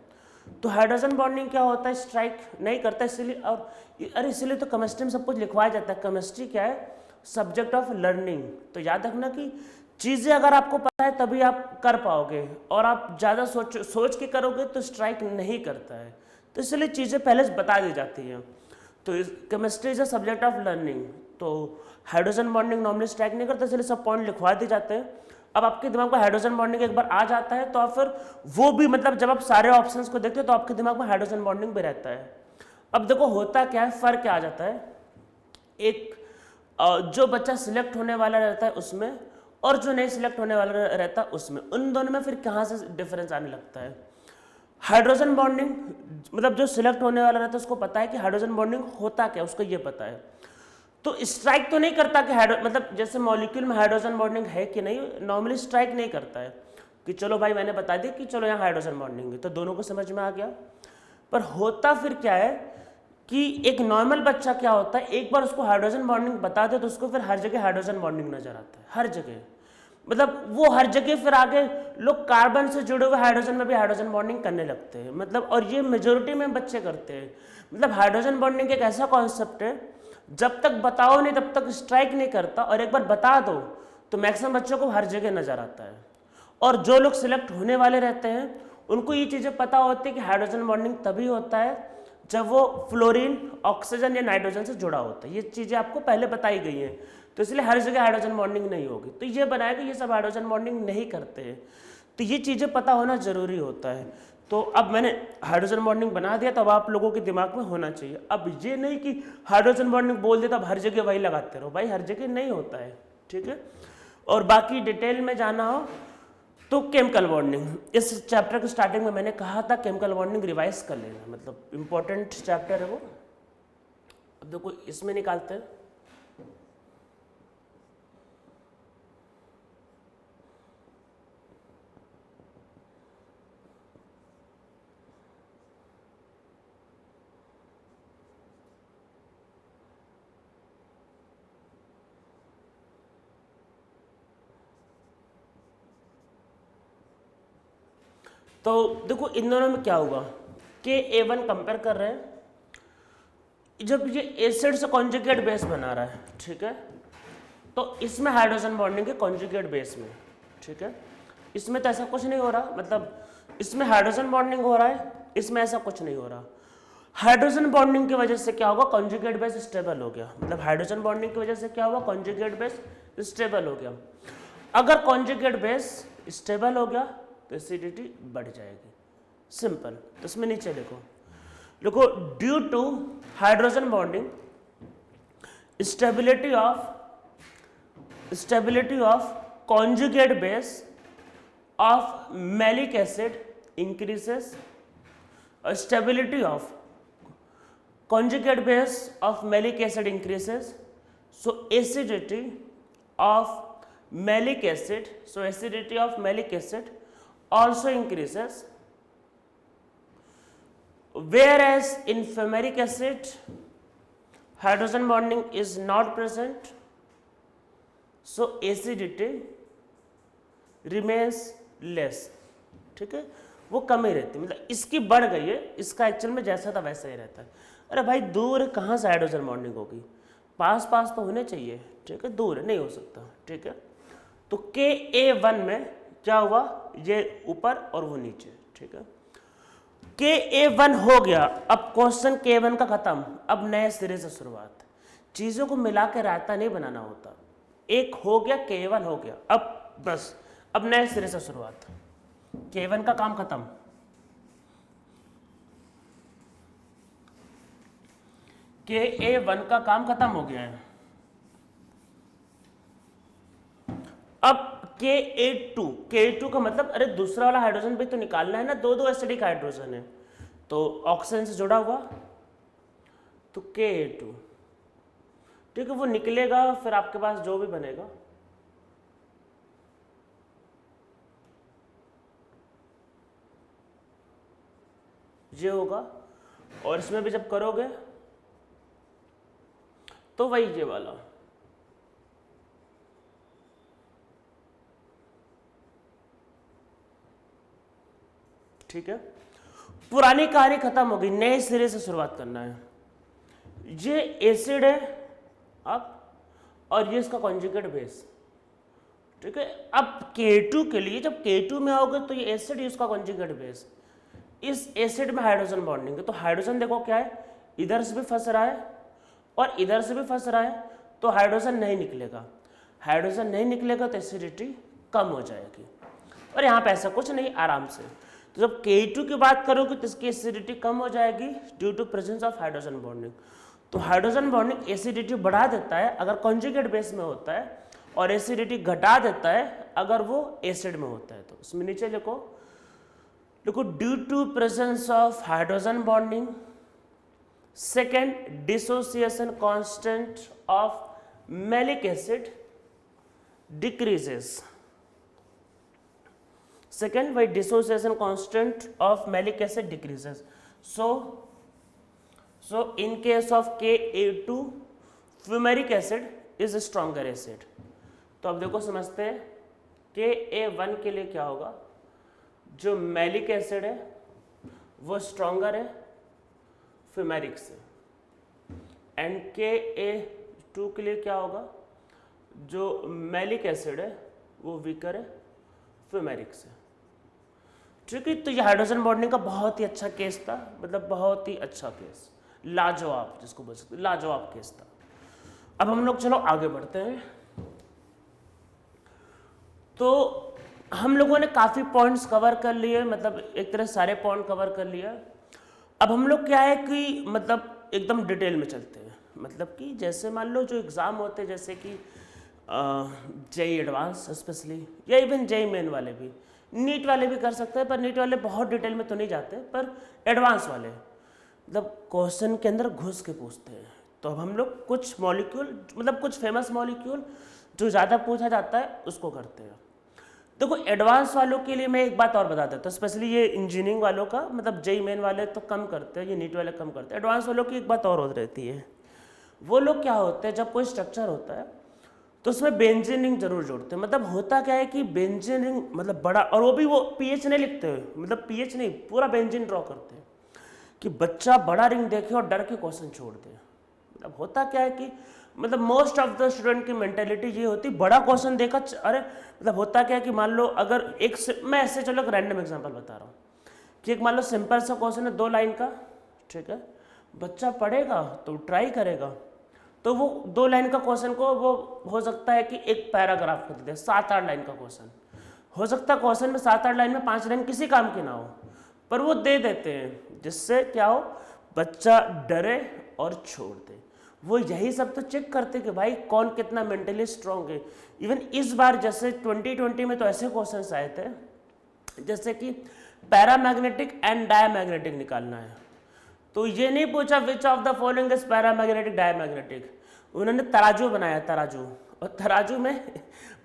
तो हाइड्रोजन बॉन्डिंग क्या होता है, स्ट्राइक नहीं करता, इसलिए, और अरे इसलिए तो केमिस्ट्री में सब कुछ लिखवाया जाता है। केमिस्ट्री क्या है, सब्जेक्ट ऑफ लर्निंग, तो याद रखना कि चीज़ें अगर आपको पता है तभी आप कर पाओगे, और आप ज़्यादा सोच के करोगे तो स्ट्राइक नहीं करता है, तो इसलिए चीज़ें पहले से बता दी जाती हैं। तो chemistry is a subject of learning, तो हाइड्रोजन बॉन्डिंग नॉर्मली स्ट्राइक नहीं करता, इसलिए सब पॉइंट लिखवा दिए जाते हैं। अब आपके दिमाग में हाइड्रोजन बॉन्डिंग एक बार आ जाता है तो आप फिर वो भी, मतलब जब आप सारे ऑप्शंस को देखते हो तो आपके दिमाग में हाइड्रोजन बॉन्डिंग भी रहता है। अब देखो होता क्या है, फर्क क्या आ जाता है, एक जो बच्चा सिलेक्ट होने वाला रहता है उसमें, और जो नहीं सिलेक्ट होने वाला रहता है उसमें, उन दोनों में फिर कहाँ से डिफरेंस आने लगता है। हाइड्रोजन बॉन्डिंग मतलब जो सिलेक्ट होने वाला रहता है उसको पता है कि हाइड्रोजन बॉन्डिंग होता क्या, उसको ये पता है, तो स्ट्राइक तो नहीं करता कि मतलब जैसे मॉलिक्यूल में हाइड्रोजन बॉन्डिंग है कि नहीं, नॉर्मली स्ट्राइक नहीं करता है कि चलो भाई मैंने बता दिया कि चलो यहाँ हाइड्रोजन बॉन्डिंग है, तो दोनों को समझ में आ गया। पर होता फिर क्या है कि एक नॉर्मल बच्चा क्या होता है, एक बार उसको हाइड्रोजन बॉन्डिंग बता दे तो उसको फिर हर जगह हाइड्रोजन बॉन्डिंग नजर आता है, हर जगह, मतलब वो हर जगह फिर आगे लोग कार्बन से जुड़े हुए हाइड्रोजन में भी हाइड्रोजन बॉन्डिंग करने लगते हैं, मतलब, और ये मेजोरिटी में बच्चे करते हैं। मतलब हाइड्रोजन बॉन्डिंग एक ऐसा कॉन्सेप्ट है, जब तक बताओ नहीं तब तक स्ट्राइक नहीं करता, और एक बार बता दो तो मैक्सिमम बच्चों को हर जगह नजर आता है। और जो लोग सिलेक्ट होने वाले रहते हैं उनको ये चीज़ें पता होती है कि हाइड्रोजन बॉन्डिंग तभी होता है जब वो फ्लोरीन ऑक्सीजन या नाइट्रोजन से जुड़ा होता है। ये चीज़ें आपको पहले बताई गई हैं, तो इसलिए हर जगह हाइड्रोजन बॉन्डिंग नहीं होगी। तो ये बनाएगा ये सब हाइड्रोजन बॉन्डिंग नहीं करते हैं, तो ये चीज़ें पता होना जरूरी होता है। तो अब मैंने हाइड्रोजन बॉन्डिंग बना दिया, तब आप लोगों के दिमाग में होना चाहिए। अब ये नहीं कि हाइड्रोजन बॉन्डिंग बोल दिया तब हर जगह वही लगाते रहो, भाई हर जगह नहीं होता है, ठीक है। और बाकी डिटेल में जाना हो तो केमिकल बॉन्डिंग, इस चैप्टर के स्टार्टिंग में मैंने कहा था केमिकल बॉन्डिंग रिवाइज कर लेना, मतलब इंपॉर्टेंट चैप्टर है वो। अब देखो इसमें निकालते हैं। तो देखो इन दोनों में क्या हुआ, KA1 कंपेयर कर रहे हैं, जब ये एसिड से कॉन्जुगेट बेस बना रहा है, ठीक है, तो इसमें हाइड्रोजन बॉन्डिंग है कॉन्जुगेट बेस में, ठीक है। इसमें तो ऐसा कुछ नहीं हो रहा, मतलब इसमें हाइड्रोजन बॉन्डिंग हो रहा है, इसमें ऐसा कुछ नहीं हो रहा। हाइड्रोजन बॉन्डिंग की वजह से क्या होगा, कॉन्जुगेट बेस स्टेबल हो गया, मतलब हाइड्रोजन बॉन्डिंग की वजह से क्या हुआ, कॉन्जुगेट बेस स्टेबल हो गया। अगर कॉन्जुगेट बेस स्टेबल हो गया तो एसिडिटी बढ़ जाएगी, सिंपल। तो इसमें नीचे देखो due to hydrogen bonding stability of conjugate base of malic acid increases, stability of conjugate base of malic acid increases, so acidity of malic acid also increases, whereas in fumaric acid hydrogen bonding is not present, so acidity remains less, ठीक है, वो कम ही रहती है, मतलब इसकी बढ़ गई है, इसका एक्चुअल में जैसा था वैसा ही रहता है। अरे भाई दूर कहाँ से हाइड्रोजन बॉन्डिंग होगी, पास पास तो होने चाहिए, ठीक है, दूर नहीं हो सकता, ठीक है। तो KA1 में क्या हुआ, ये ऊपर और वो नीचे, ठीक है। KA1 हो गया, अब क्वेश्चन KA1 का खत्म, अब नए सिरे से शुरुआत। चीज़ों को मिला के रायता नहीं बनाना होता, एक हो गया KA1 हो गया, अब बस अब नए सिरे से शुरुआत, KA1 का काम खत्म। KA1 का काम खत्म हो गया है। अब KA2 का मतलब अरे दूसरा वाला हाइड्रोजन भी तो निकालना है ना, दो एसिडिक हाइड्रोजन है तो ऑक्सीजन से जुड़ा हुआ, तो KA2, ठीक है, वो निकलेगा, फिर आपके पास जो भी बनेगा ये होगा, और इसमें भी जब करोगे तो वही ये वाला, ठीक है। पुरानी कहानी खत्म हो गई, नए सिरे से शुरुआत करना है। ये एसिड है अब, और ये इसका कॉन्जुगेट बेस, ठीक है। अब K2 के लिए जब K2 में आओगे तो ये एसिड ही उसका कॉन्जुगेट बेस, इस एसिड में हाइड्रोजन बॉन्डिंग है, तो हाइड्रोजन देखो क्या है, इधर से भी फंस रहा है और इधर से भी फंस रहा है, तो हाइड्रोजन नहीं निकलेगा, हाइड्रोजन नहीं निकलेगा तो एसिडिटी कम हो जाएगी। और यहाँ पे ऐसा कुछ नहीं, आराम से। तो जब K2 की बात करोगे तो इसकी एसिडिटी कम हो जाएगी due to presence of hydrogen bonding. तो हाइड्रोजन बॉन्डिंग एसिडिटी बढ़ा देता है अगर कॉन्जुगेट बेस में होता है, और एसिडिटी घटा देता है अगर वो एसिड में होता है। तो इसमें नीचे देखो due to presence of hydrogen bonding, second dissociation constant of malic acid decreases, second by dissociation constant of malic acid decreases, so in case of KA2 fumaric acid is a stronger acid। तो अब देखो समझते हैं KA1 के लिए क्या होगा, जो मैलिक एसिड है वो स्ट्रॉन्गर है फ्यूमेरिक से, एंड KA2 के लिए क्या होगा, जो मैलिक एसिड है वो वीकर है फ्यूमेरिक से। ठीक है। तो ये हाइड्रोजन बॉन्डिंग का बहुत ही अच्छा केस था, मतलब बहुत ही अच्छा केस, लाजवाब जिसको बोल सकते, लाजवाब केस था। अब हम लोग चलो आगे बढ़ते हैं। तो हम लोगों ने काफ़ी पॉइंट्स कवर कर लिए, मतलब एक तरह सारे पॉइंट कवर कर लिया। अब हम लोग क्या है कि मतलब एकदम डिटेल में चलते हैं, मतलब कि जैसे मान लो जो एग्ज़ाम होते हैं, जैसे कि जेई एडवांस स्पेशली, या इवन जेई मेन वाले भी, नीट वाले भी कर सकते हैं, पर नीट वाले बहुत डिटेल में तो नहीं जाते, पर एडवांस वाले मतलब क्वेश्चन के अंदर घुस के पूछते हैं। तो अब हम लोग कुछ मॉलिक्यूल, मतलब कुछ फेमस मॉलिक्यूल जो ज़्यादा पूछा जाता है उसको करते हैं। देखो एडवांस वालों के लिए मैं एक बात और बता देता हूँ, स्पेशली ये इंजीनियरिंग वालों का, मतलब जेई मेन वाले तो कम करते हैं, ये नीट वाले कम करते हैं। एडवांस वालों की एक बात और होती रहती है, वो लोग क्या होते हैं, जब कोई स्ट्रक्चर होता है तो उसमें बेंजीन रिंग जरूर जोड़ते हैं। मतलब होता क्या है कि बेंजीन रिंग मतलब बड़ा, और वो भी वो पीएच नहीं लिखते हुए, मतलब पीएच नहीं, पूरा बेंजीन ड्रॉ करते हैं कि बच्चा बड़ा रिंग देखे और डर के क्वेश्चन छोड़ दे। मतलब होता क्या है कि मतलब मोस्ट ऑफ द स्टूडेंट की मेंटेलिटी ये होती, बड़ा क्वेश्चन देखा अरे, मतलब होता क्या है कि मान लो अगर एक, मैं ऐसे चलो एक रैंडम एग्जांपल बता रहा हूँ कि एक मान लो सिंपल सा क्वेश्चन है 2 लाइन का, ठीक है, बच्चा पढ़ेगा तो ट्राई करेगा, तो वो 2 लाइन का क्वेश्चन को वो हो सकता है कि एक पैराग्राफ में दे दे, 7-8 लाइन का क्वेश्चन हो सकता है, क्वेश्चन में 7-8 लाइन में 5 लाइन किसी काम की ना हो, पर वो दे देते हैं जिससे क्या हो, बच्चा डरे और छोड़ दे। वो यही सब तो चेक करते कि भाई कौन कितना मेंटली स्ट्रांग है। इवन इस बार जैसे 2020 में तो ऐसे क्वेश्चंस आए थे जैसे कि पैरामैग्नेटिक एंड डायमैग्नेटिक निकालना है, तो ये नहीं पूछा which of the following is paramagnetic diamagnetic, उन्होंने तराजू बनाया, तराजू, और तराजू में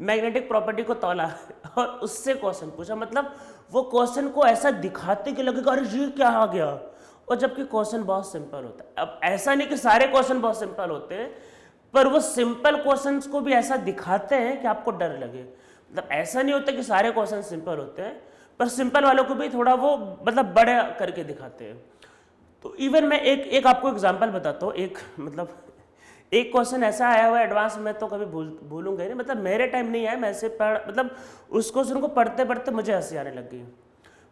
मैग्नेटिक प्रॉपर्टी को तौला और उससे क्वेश्चन पूछा। मतलब वो क्वेश्चन को ऐसा दिखाते कि लगेगा अरे ये क्या आ गया, और जबकि क्वेश्चन बहुत सिंपल होता है। अब ऐसा नहीं कि सारे क्वेश्चन बहुत सिंपल होते हैं, पर वो सिंपल क्वेश्चंस को भी ऐसा दिखाते हैं कि आपको डर लगे। मतलब ऐसा नहीं होता कि सारे क्वेश्चन सिंपल होते हैं, पर सिंपल वालों को भी थोड़ा वो मतलब बड़े करके दिखाते हैं। तो इवन मैं एक आपको एग्जांपल बताता हूँ, एक मतलब एक क्वेश्चन ऐसा आया हुआ है एडवांस में, तो कभी भूलूंगा ही नहीं, मतलब मेरे टाइम नहीं आया, मैं ऐसे पढ़, मतलब उस क्वेश्चन को पढ़ते पढ़ते मुझे हंसी आने लग गई।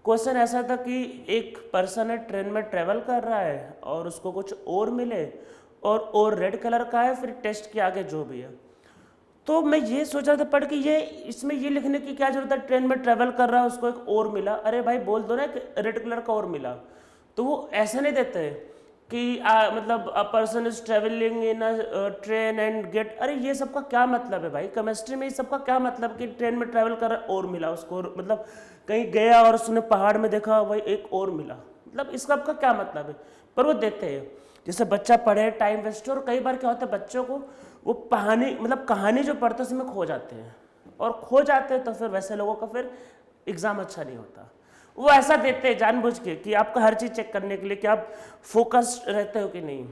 क्वेश्चन ऐसा था कि एक पर्सन है ट्रेन में ट्रेवल कर रहा है और उसको कुछ और मिले और रेड कलर का है, फिर टेस्ट के आगे जो भी है। तो मैं ये सोच रहा था पढ़ के, ये इसमें ये लिखने की क्या जरूरत है, ट्रेन में ट्रेवल कर रहा है उसको एक और मिला, अरे भाई बोल दो ना कि रेड कलर का और मिला। तो वो ऐसा नहीं देते कि मतलब a person is travelling in a train and get, अरे ये सबका क्या मतलब है भाई, केमिस्ट्री में ये सबका क्या मतलब कि ट्रेन में ट्रेवल कर रहा और मिला उसको, मतलब कहीं गया और उसने पहाड़ में देखा वही एक और मिला, मतलब इसका आपका क्या मतलब है, पर वो देते हैं। जैसे बच्चा पढ़े टाइम वेस्ट, और कई बार क्या होता है बच्चों को वो कहानी, मतलब कहानी जो पढ़ते उसमें खो जाते हैं, और खो जाते हैं तो फिर वैसे लोगों का फिर एग्ज़ाम अच्छा नहीं होता। वो ऐसा देते हैं जानबूझ के कि आपका हर चीज़ चेक करने के लिए कि आप फोकस्ड रहते हो कि नहीं।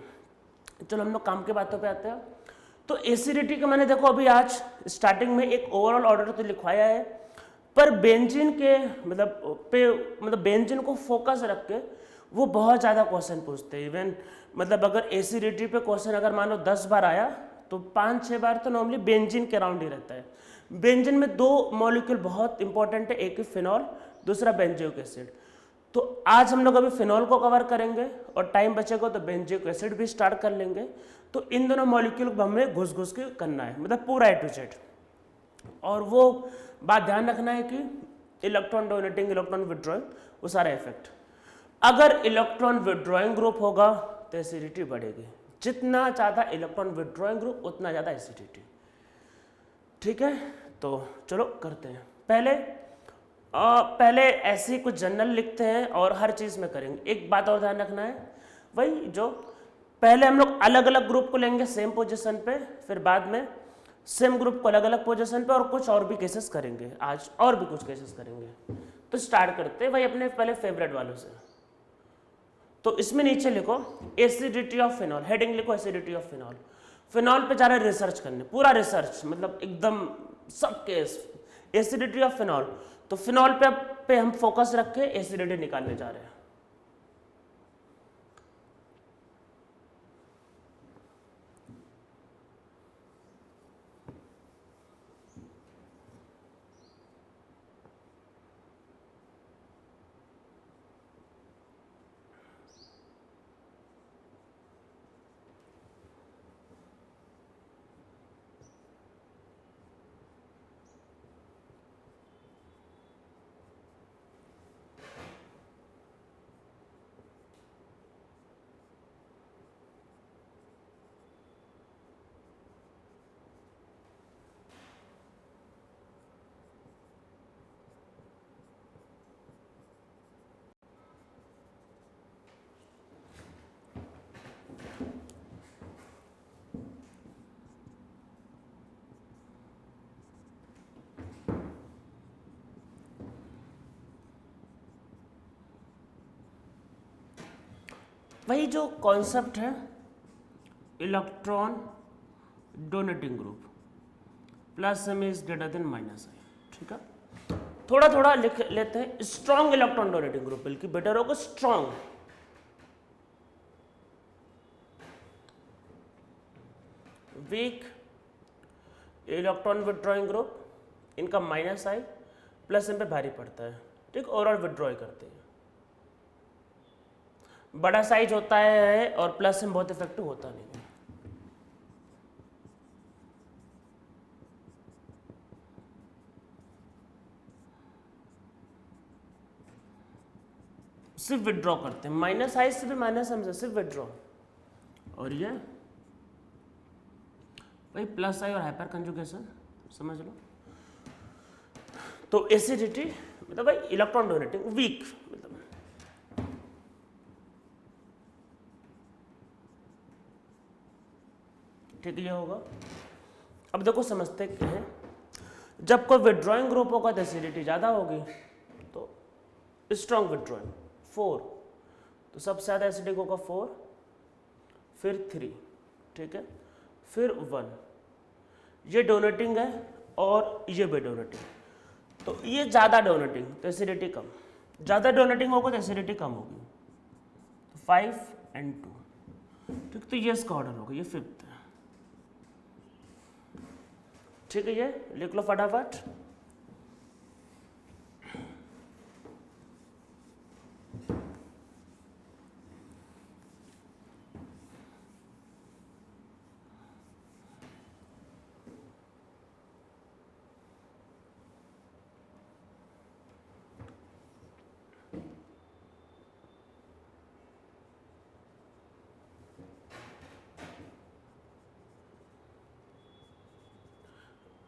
चलो हम लोग काम की बातों पे आते हैं। तो एसिडिटी का मैंने देखो अभी आज स्टार्टिंग में एक ओवरऑल ऑर्डर तो लिखवाया है, पर बेंजीन के मतलब बेंजीन को फोकस रख के वो बहुत ज़्यादा क्वेश्चन पूछते हैं। इवन मतलब अगर एसिडिटी पे क्वेश्चन अगर मान लो 10 बार आया तो 5-6 बार तो नॉर्मली बेंजीन के राउंड ही रहता है। बेंजीन में 2 मॉलिक्यूल बहुत इंपॉर्टेंट है, एक फिनॉल, दूसरा बेंजोइक एसिड। तो आज हम लोग अभी फिनॉल को कवर करेंगे और टाइम बचेगा तो बेंजोइक एसिड भी स्टार्ट कर लेंगे। तो इन दोनों मॉलिक्यूल को हमें घुस घुस के करना है, मतलब पूरा A to Z। और वो बात ध्यान रखना है कि इलेक्ट्रॉन डोनेटिंग, इलेक्ट्रॉन विड्रॉइंग, वो सारा इफेक्ट। अगर इलेक्ट्रॉन विड्रॉइंग ग्रुप होगा तो एसिडिटी बढ़ेगी, जितना ज़्यादा इलेक्ट्रॉन विड्रॉइंग ग्रुप उतना ज़्यादा एसिडिटी। ठीक है, तो चलो करते हैं। पहले ऐसे ही कुछ जनरल लिखते हैं और हर चीज़ में करेंगे। एक बात और ध्यान रखना है, वही जो पहले हम लोग अलग अलग ग्रुप को लेंगे सेम पोजीशन पे, फिर बाद में सेम ग्रुप को अलग अलग पोजीशन पे, और कुछ और भी केसेस करेंगे आज, और भी कुछ केसेस करेंगे। तो स्टार्ट करते हैं भाई अपने पहले फेवरेट वालों से। तो इसमें नीचे लिखो एसिडिटी ऑफ फिनॉल, हेडिंग लिखो एसिडिटी ऑफ फिनॉल। फिनॉल पे जा रहे रिसर्च करने, पूरा रिसर्च, मतलब एकदम सब केस एसिडिटी ऑफ फिनॉल। तो फिनॉल पे हम फोकस रख के एसिडिटी निकालने जा रहे हैं। वही जो कॉन्सेप्ट है electron donating group, plus M is greater than minus I. ठीक है, थोड़ा थोड़ा लिख लेते हैं। स्ट्रॉन्ग इलेक्ट्रॉन डोनेटिंग ग्रुप, बल्कि बेटर होगा strong. Weak electron withdrawing group, इनका माइनस आई प्लस एम पे भारी पड़ता है। ठीक, ओवरऑल विड्रॉय करते हैं। बड़ा साइज होता है और प्लस एम बहुत इफेक्टिव होता नहीं है। सिर्फ विड्रॉ करते हैं, माइनस आई से भी माइनस एम से सिर्फ विड्रॉ। और ये भाई प्लस आई और हाइपर कंजुगेशन समझ लो। तो एसिडिटी मतलब भाई इलेक्ट्रॉन डोनेटिंग, वीक मतलब ठीक ये होगा। अब देखो समझते क्या है, जब कोई विड्रॉइंग ग्रुप होगा तो एसिडिटी ज़्यादा होगी, तो स्ट्रॉन्ग विड्रॉइंग 4, तो सबसे ज़्यादा एसिडिक होगा 4, फिर 3, ठीक है, फिर 1। ये डोनेटिंग है और ये भी डोनेटिंग, तो ये ज़्यादा डोनेटिंग तो एसिडिटी कम, ज़्यादा डोनेटिंग होगा तो एसिडिटी कम होगी। तो 5 and 2, ठीक, तो ये इसका ऑर्डर होगा, ये 5th है। ठीक है, ये लिख लो फटाफट।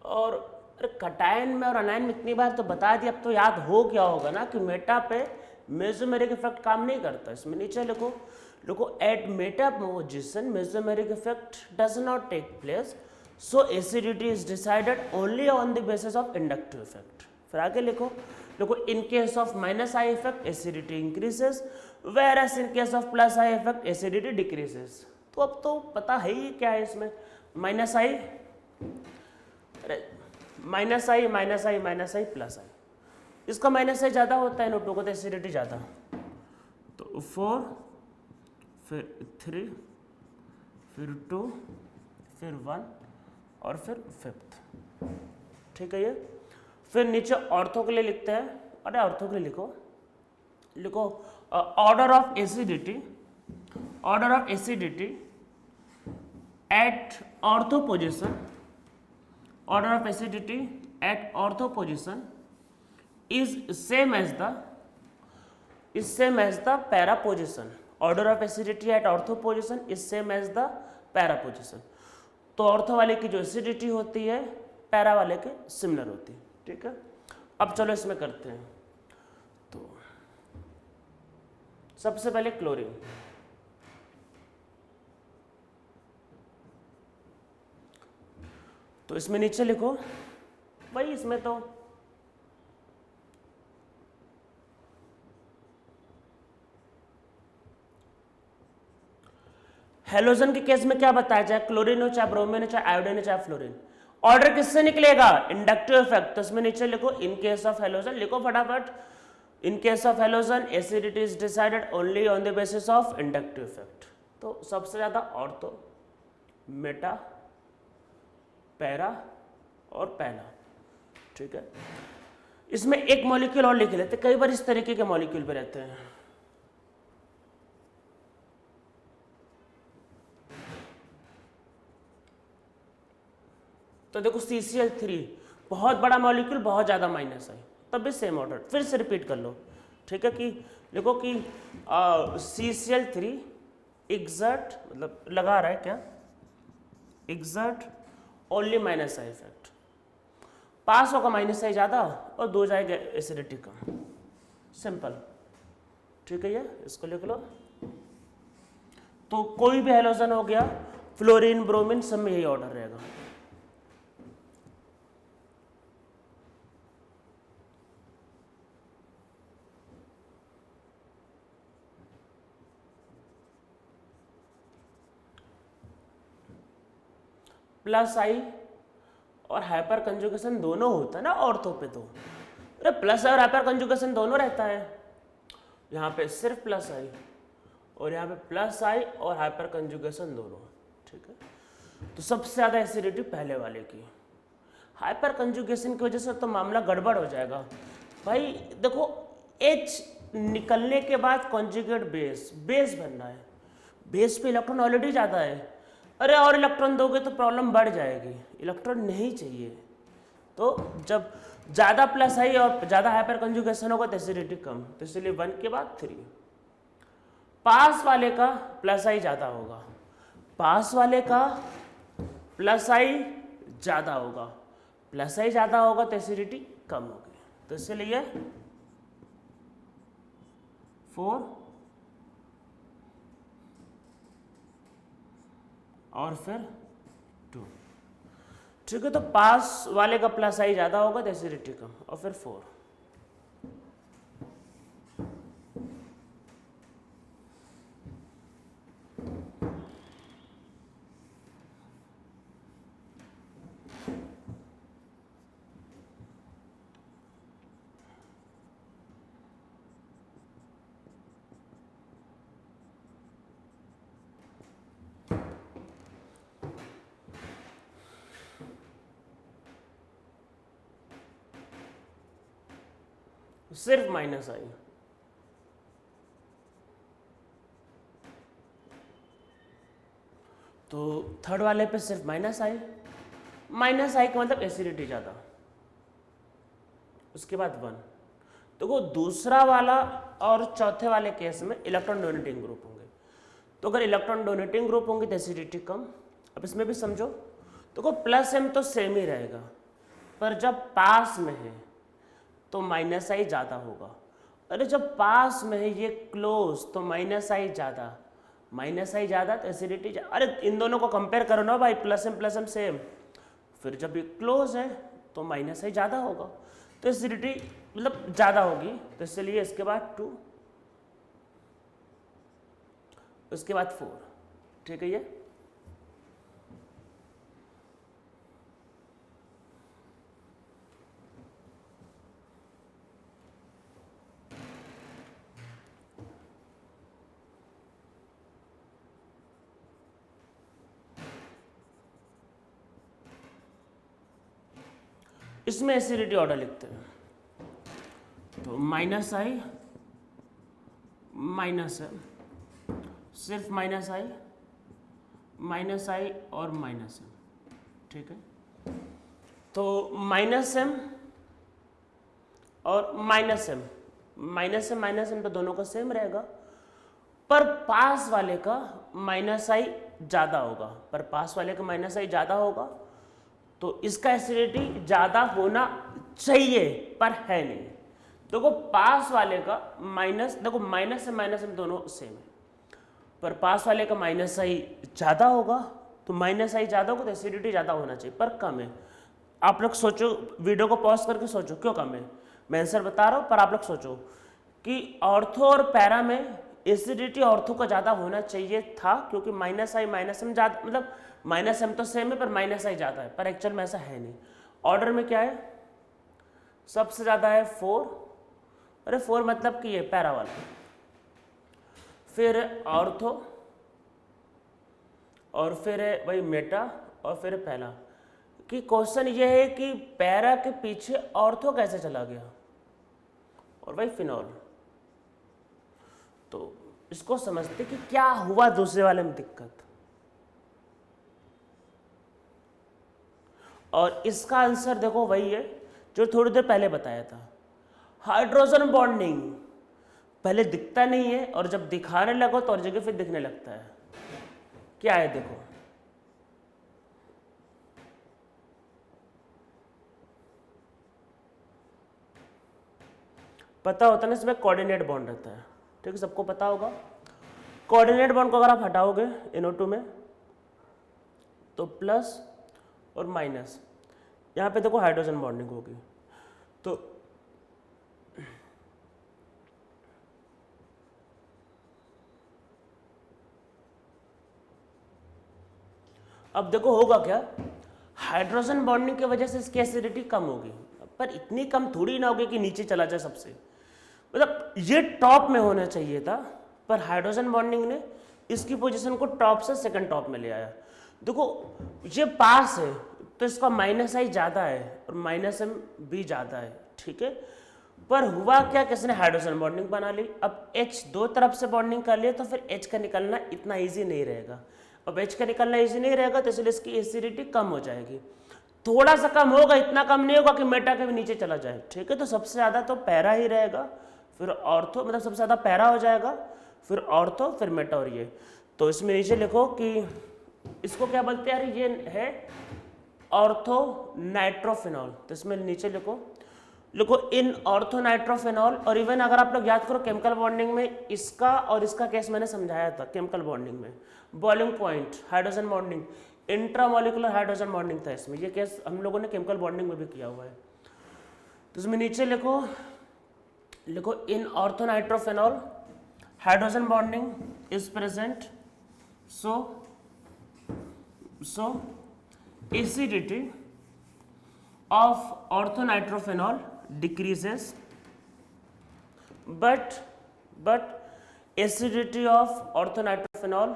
और अरे कटायन में और अनायन में इतनी बार तो बता दिया, अब तो याद हो गया होगा ना कि मेटा पे मेसोमेरिक इफेक्ट काम नहीं करता। इसमें नीचे लिखो, at meta position mesomeric effect does not take place, so acidity is decided only on the basis of inductive effect. फिर आगे लिखो, in case of minus I effect acidity increases, whereas in case of plus I effect acidity decreases. तो अब तो पता है ही क्या है इसमें, minus I minus I minus I minus I plus I, इसका माइनस आई ज़्यादा होता है नोटों को तो एसिडिटी ज़्यादा। तो 4, फिर 3, फिर 2, फिर 1 और फिर 5th। ठीक है, ये फिर नीचे ऑर्थो के लिए लिखते हैं। अरे ऑर्थो के लिए लिखो order of acidity at ortho position, order of acidity at ortho position is same as the para position. Order of acidity at ortho position is same as the para position. तो ortho वाले की जो acidity होती है para वाले के similar होती है। ठीक है, अब चलो इसमें करते हैं। तो सबसे पहले क्लोरीन, तो इसमें नीचे लिखो भाई, इसमें तो हेलोजन के केस में क्या बताया, चाहे क्लोरीन हो, चाहे ब्रोमीन हो, चाहे आयोडीन हो, चाहे फ्लोरीन, ऑर्डर किससे निकलेगा, इंडक्टिव इफेक्ट। तो इसमें नीचे लिखो इन केस ऑफ हेलोजन, लिखो फटाफट, इन case of halogen acidity is decided only on the basis of inductive effect. तो सबसे ज्यादा ऑर्थो, मेटा, पैरा और पहला। ठीक है, इसमें एक मॉलिक्यूल और लिख लेते, कई बार इस तरीके के मॉलिक्यूल पे रहते हैं। तो देखो CCl3 बहुत बड़ा मॉलिक्यूल, बहुत ज्यादा माइनस आई, तब भी सेम ऑर्डर, फिर से रिपीट कर लो। ठीक है, कि देखो कि CCl3 एग्जर्ट मतलब लगा रहा है क्या, exert only minus I effect, पास होगा माइनस आई ज़्यादा और 2 जाएगा एसिडिटी कम, सिंपल। ठीक है, ये इसको लिख लो। तो कोई भी हेलोजन हो गया, फ्लोरीन, ब्रोमीन, सब में यही ऑर्डर रहेगा। प्लस आई और हाइपर कंजुगेशन दोनों होता है ना ऑर्थो पे, तो अरे प्लस और हाइपर कंजुगेशन दोनों रहता है। यहाँ पे सिर्फ प्लस आई और यहाँ पे प्लस आई और हाइपर कंजुगेशन दोनों, ठीक है। तो सबसे ज़्यादा एसिडिटी पहले वाले की, हाइपर कंजुगेशन की वजह से तो मामला गड़बड़ हो जाएगा भाई। देखो H निकलने के बाद कॉन्जुगेट बेस बनना है, बेस पे इलेक्ट्रॉन ऑलरेडी ज़्यादा है, अरे और इलेक्ट्रॉन दोगे तो प्रॉब्लम बढ़ जाएगी, इलेक्ट्रॉन नहीं चाहिए। तो जब ज़्यादा प्लस आई और ज़्यादा हाइपर कंजुगेशन होगा तो एसिडिटी कम, तो इसलिए 1 के बाद 3। पास वाले का प्लस आई ज़्यादा होगा, पास वाले का प्लस आई ज़्यादा होगा, प्लस आई ज़्यादा होगा तो एसिडिटी कम होगी, तो इसलिए 4 और फिर 2, ठीक है। तो पास वाले का प्लस आई ज़्यादा होगा तो एसिडिटी कम, और फिर 4। सिर्फ माइनस आई, तो थर्ड वाले पे सिर्फ माइनस आई, माइनस आई का मतलब एसिडिटी ज़्यादा, उसके बाद 1। तो वो दूसरा वाला और चौथे वाले केस में इलेक्ट्रॉन डोनेटिंग ग्रुप होंगे, तो अगर इलेक्ट्रॉन डोनेटिंग ग्रुप होंगे तो एसिडिटी कम। अब इसमें भी समझो, तो को प्लस एम तो सेम ही रहेगा, पर जब पास में है तो माइनस आई ज़्यादा होगा, अरे जब पास में है ये क्लोज तो माइनस आई ज़्यादा, माइनस आई ज़्यादा तो एसिडिटी, अरे इन दोनों को कंपेयर करो ना भाई, प्लस एम सेम, फिर जब ये क्लोज है तो माइनस आई ज़्यादा होगा, तो एसिडिटी मतलब ज़्यादा होगी, तो इसलिए इसके बाद 2, उसके बाद 4, ठीक है। ये इसमें एसिडिटी ऑर्डर लिखते हैं, तो माइनस आई माइनस है, सिर्फ माइनस आई और माइनस एम, ठीक है। तो माइनस एम और माइनस एम तो दोनों का सेम रहेगा, पर पास वाले का माइनस आई ज़्यादा होगा, तो इसका एसिडिटी ज़्यादा होना चाहिए पर है नहीं। देखो पास वाले का माइनस एम दोनों सेम है, पर पास वाले का माइनस आई ज़्यादा होगा, तो माइनस आई ज़्यादा होगा तो एसिडिटी ज़्यादा होना चाहिए, पर कम है। आप लोग सोचो, वीडियो को पॉज करके सोचो क्यों कम है, मैं आंसर बता रहा हूँ, पर आप लोग सोचो कि ऑर्थो और पैरा में एसिडिटी ऑर्थो का ज़्यादा होना चाहिए था, क्योंकि माइनस आई माइनस एम ज़्यादा, मतलब माइनस एम तो सेम है पर माइनस आई ज़्यादा है, पर एक्चुअल में ऐसा है नहीं। ऑर्डर में क्या है, सबसे ज़्यादा है 4, अरे 4 मतलब कि ये पैरा वाला, फिर ऑर्थो, और फिर है वही मेटा, और फिर पहला। कि क्वेश्चन ये है कि पैरा के पीछे ऑर्थो कैसे चला गया, और वही फिनॉल। तो इसको समझते कि क्या हुआ दूसरे वाले में दिक्कत, और इसका आंसर देखो वही है जो थोड़ी देर पहले बताया था, हाइड्रोजन बॉन्डिंग। पहले दिखता नहीं है और जब दिखाने लगो तो और जगह फिर दिखने लगता है। क्या है देखो, पता होता है ना, इसमें कोऑर्डिनेट बॉन्ड रहता है, ठीक है, सबको पता होगा। कोऑर्डिनेट बॉन्ड को अगर आप हटाओगे NO2 में तो प्लस और माइनस, यहाँ पे देखो हाइड्रोजन बॉन्डिंग होगी, तो अब देखो होगा क्या, हाइड्रोजन बॉन्डिंग की वजह से इसकी एसिडिटी कम होगी, पर इतनी कम थोड़ी ना होगी कि नीचे चला जाए सबसे, मतलब ये टॉप में होना चाहिए था, पर हाइड्रोजन बॉन्डिंग ने इसकी पोजीशन को टॉप से सेकंड टॉप में ले आया। देखो ये पास है तो इसका माइनस आई ज़्यादा है और माइनस एम भी ज़्यादा है, ठीक है। पर हुआ क्या, किसने हाइड्रोजन बॉन्डिंग बना ली। अब H दो तरफ से बॉन्डिंग कर लिया तो फिर H का निकलना इतना ईजी नहीं रहेगा। अब H का निकलना ईजी नहीं रहेगा तो इसलिए इसकी एसिडिटी कम हो जाएगी, थोड़ा सा कम होगा, इतना कम नहीं होगा कि मेटा के भी नीचे चला जाए, ठीक है। तो सबसे ज़्यादा तो पैरा ही रहेगा, फिर ऑर्थो, मतलब सबसे ज़्यादा पैरा हो जाएगा, फिर ऑर्थो, फिर मेटा और ये। तो इसमें नीचे लिखो कि इसको क्या बोलते हैं यार, ये है ऑर्थो नाइट्रोफिनॉल। तो इसमें नीचे लिखो इन ऑर्थो नाइट्रोफिनॉल। और इवन अगर आप लोग याद करो केमिकल बॉन्डिंग में इसका और इसका केस मैंने समझाया था केमिकल बॉन्डिंग में, boiling point hydrogen bonding, intramolecular hydrogen bonding था इसमें, ये केस हम लोगों ने केमिकल बॉन्डिंग में भी किया हुआ है। तो इसमें नीचे लिखो in ortho nitrophenol hydrogen bonding is present, so acidity of orthonitrophenol decreases, but acidity of orthonitrophenol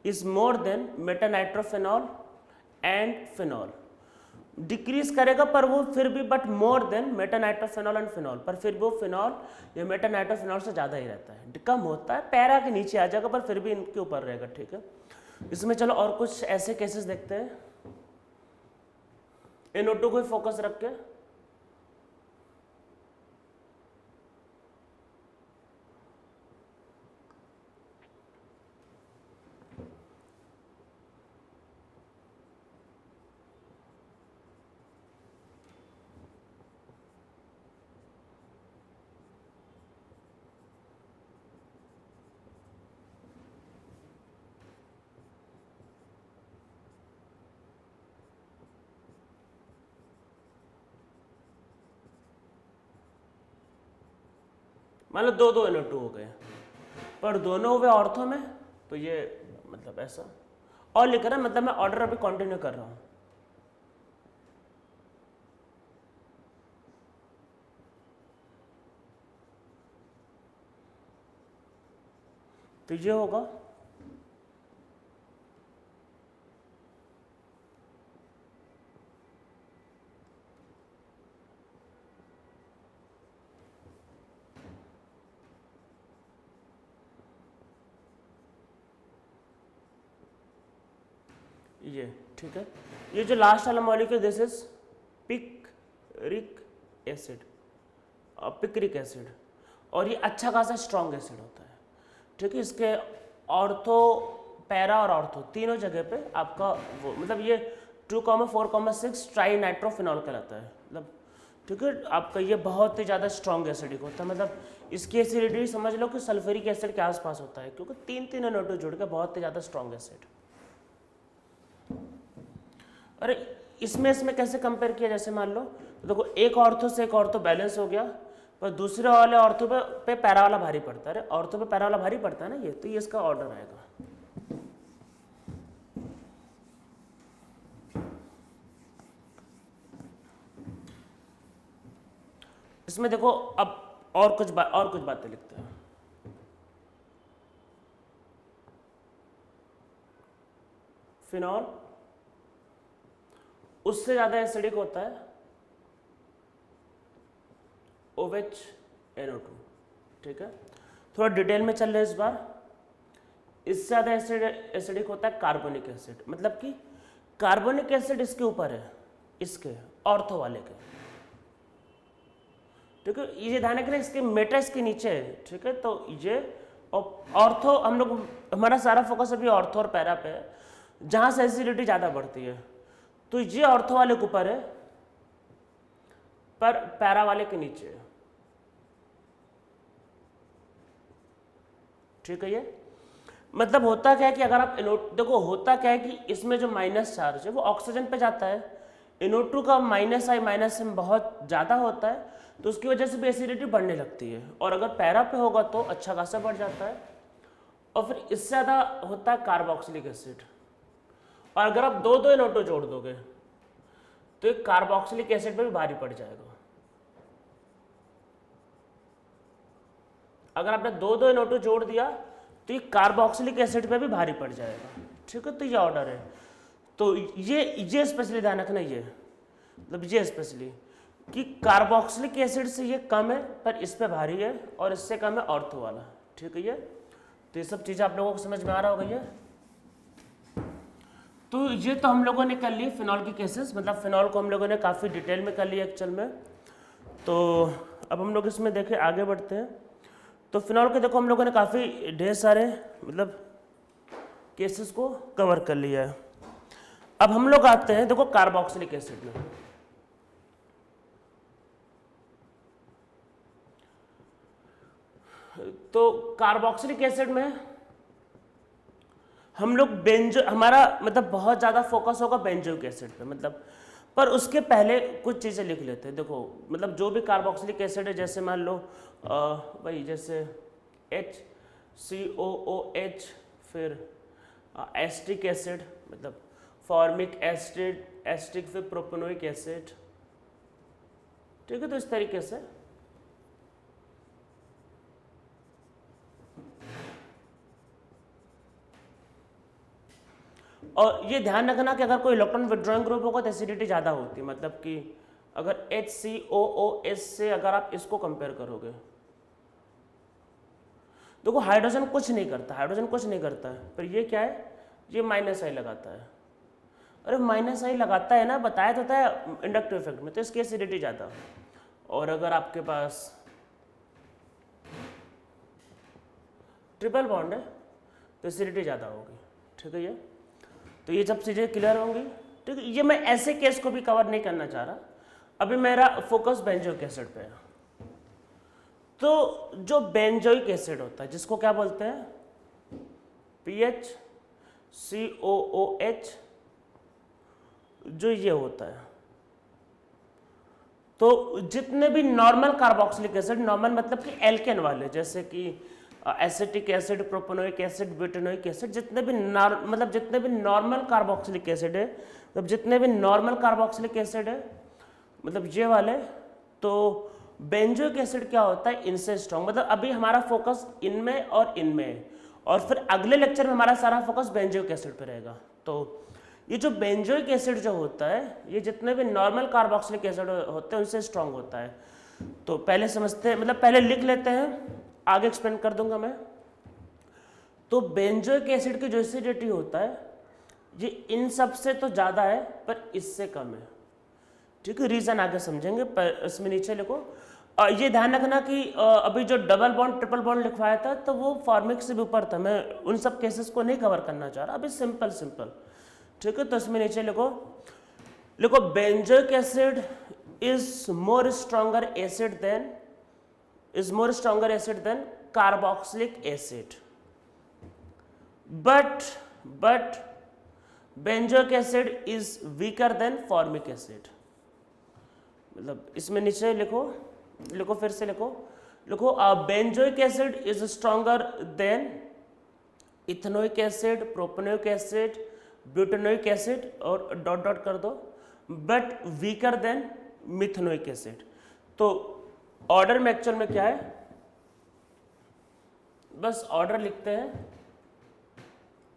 is more than metanitrophenol and phenol। Decrease करेगा पर वो फिर भी but more than metanitrophenol and phenol, पर फिर भी वो फिनॉल या मेटानाइट्रोफेनॉल से ज़्यादा ही रहता है, कम होता है, पैरा के नीचे आ जाएगा पर फिर भी इनके ऊपर रहेगा, ठीक है। इसमें चलो और कुछ ऐसे केसेस देखते हैं, NO2 को फोकस रख के। मान लो दो NO2 हो गए, पर दोनों हुए ऑर्थो में, तो ये मतलब ऐसा और लिख रहा है, मतलब मैं ऑर्डर अभी कंटिन्यू कर रहा हूं। तो ये होगा ये, ठीक है। ये जो लास्ट वाला molecule this is picric acid, picric acid, और ये अच्छा खासा स्ट्रॉन्ग एसिड होता है, ठीक है। इसके ऑर्थो, पैरा और ऑर्थो तीनों जगह पे आपका वो, मतलब ये 2,4,6 ट्राई नाइट्रोफिनॉल कहलाता है, मतलब ठीक है। आपका ये बहुत ही ज़्यादा स्ट्रॉन्ग एसिडिक होता है, मतलब इसकी एसिडिटी समझ लो कि सल्फ्यूरिक एसिड के आसपास होता है, क्योंकि तीन NO2 जुड़ के बहुत ही ज़्यादा स्ट्रॉन्ग एसिड। अरे इसमें कैसे कंपेयर किया, जैसे मान लो देखो एक ऑर्थो से एक ऑर्थो बैलेंस हो गया, पर दूसरे वाले ऑर्थो पे पैरा वाला भारी पड़ता है। अरे ऑर्थो पे पैरा वाला भारी पड़ता है ना, ये तो ये इसका ऑर्डर आएगा। इसमें देखो अब और कुछ बातें लिखते हैं। फिनॉल उससे ज्यादा एसिडिक होता है OH NO2, ठीक है। थोड़ा डिटेल में चल रहे इस बार। इससे ज्यादा एसिडिक होता है कार्बोनिक एसिड, मतलब कि कार्बोनिक एसिड इसके ऊपर है, इसके ऑर्थो वाले के, ठीक है। ये ध्यान रखना, इसके मेटा इसके नीचे है, ठीक है। तो ये ऑर्थो, हम लोग हमारा सारा फोकस अभी ऑर्थो और पैरा पे है, जहां से एसिडिटी ज्यादा बढ़ती है। तो ये ऑर्थो वाले के ऊपर है पर पैरा वाले के नीचे है, ठीक है। ये मतलब होता क्या है कि अगर आप देखो होता क्या है कि इसमें जो माइनस चार्ज है वो ऑक्सीजन पे जाता है, NO2 का माइनस आई माइनस एम बहुत ज़्यादा होता है, तो उसकी वजह से भी एसिडिटी बढ़ने लगती है। और अगर पैरा पे होगा तो अच्छा खासा बढ़ जाता है। और फिर इससे ज़्यादा होता है कार्बोक्सिलिक एसिड। और अगर आप दो NO2 जोड़ दोगे तो ये कार्बोक्सिलिक एसिड पे भी भारी पड़ जाएगा। अगर आपने 2 NO2 जोड़ दिया तो ये कार्बोक्सिलिक एसिड पे भी भारी पड़ जाएगा। ठीक है, तो ये ऑर्डर है। तो ये स्पेशली ध्यान रखना, ये मतलब ये स्पेशली कि कार्बोक्सिलिक एसिड से ये कम है पर इस पे भारी है, और इससे कम है ऑर्थो वाला। ठीक है, ये तो ये सब चीज़ें आप लोगों को समझ में आ रहा होगा ये। तो ये तो हम लोगों ने कर ली फिनॉल की केसेस, मतलब फिनॉल को हम लोगों ने काफ़ी डिटेल में कर लिया एक्चुअल में। तो अब हम लोग इसमें देखें, आगे बढ़ते हैं। तो फिनॉल के देखो हम लोगों ने काफ़ी ढेर सारे मतलब केसेस को कवर कर लिया है। अब हम लोग आते हैं देखो कार्बोक्सिलिक एसिड में। तो कार्बोक्सिलिक एसिड में हम लोग हमारा मतलब बहुत ज़्यादा फोकस होगा बेंजोइक एसिड पे, मतलब पर उसके पहले कुछ चीज़ें लिख लेते हैं। देखो मतलब जो भी कार्बोक्सिलिक एसिड है, जैसे मान लो भाई जैसे HCOOH, फिर एस्टिक एसिड मतलब फॉर्मिक एसिड, एस्टिक फिर प्रोपेनोइक एसिड। ठीक है, तो इस तरीके से और ये ध्यान रखना कि अगर कोई इलेक्ट्रॉन विड्रॉइंग ग्रुप होगा तो एसिडिटी ज़्यादा होती है, मतलब कि अगर HCOOH से अगर आप इसको कंपेयर करोगे, देखो हाइड्रोजन कुछ नहीं करता, हाइड्रोजन कुछ नहीं करता है, पर ये क्या है, ये -I लगाता है। अरे -I लगाता है ना, बताया तो था इंडक्टिव इफेक्ट में, तो इसकी एसिडिटी ज़्यादा। और अगर आपके पास ट्रिपल बॉन्ड है तो एसिडिटी ज़्यादा होगी। ठीक है, ये तो ये सब चीज़ें क्लियर होंगी। ठीक है, ये मैं ऐसे केस को भी कवर नहीं करना चाह रहा, अभी मेरा फोकस बेंजोइक एसिड पे है। तो जो बेंजोइक एसिड होता है जिसको क्या बोलते हैं, PHCOOH, जो ये होता है, तो जितने भी नॉर्मल कार्बोक्सिलिक एसिड, नॉर्मल मतलब कि एल्केन वाले, जैसे कि acetic acid, propanoic acid, butanoic acid, जितने भी नॉर्मल कार्बोक्सिलिक एसिड है, मतलब जितने भी नॉर्मल कार्बोक्सिलिक एसिड है, मतलब ये वाले, तो बेंजोइक एसिड क्या होता है, इनसे स्ट्रॉन्ग। मतलब अभी हमारा फोकस इनमें और इनमें है, और फिर अगले लेक्चर में हमारा सारा फोकस बेंजोइक एसिड पे रहेगा। तो ये जो बेंजोइक एसिड जो होता है, ये जितने भी नॉर्मल कार्बोक्सिलिक एसिड होते हैं उनसे स्ट्रॉन्ग होता है। तो पहले समझते हैं, मतलब पहले लिख लेते हैं, आगे एक्सप्लेन कर दूंगा मैं। तो बेंजोइक एसिड की जो एसिडिटी होता है, ये इन सब से तो ज़्यादा है पर इससे कम है। ठीक है, रीज़न आगे समझेंगे, पर इसमें नीचे लिखो। ये ध्यान रखना कि अभी जो डबल बॉन्ड ट्रिपल बॉन्ड लिखवाया था तो वो फॉर्मिक से भी ऊपर था, मैं उन सब केसेस को नहीं कवर करना चाह रहा, अभी सिंपल। ठीक है, तो इसमें नीचे लिखो benzoic acid is more stronger acid than carboxylic acid, but benzoic acid is weaker than formic acid. मतलब इसमें नीचे लिखो फिर से लिखो benzoic acid is stronger than ethanoic acid, propanoic acid, butanoic acid, और डॉट कर दो, but weaker than methanoic acid. तो ऑर्डर में एक्चुअल में क्या है, बस ऑर्डर लिखते हैं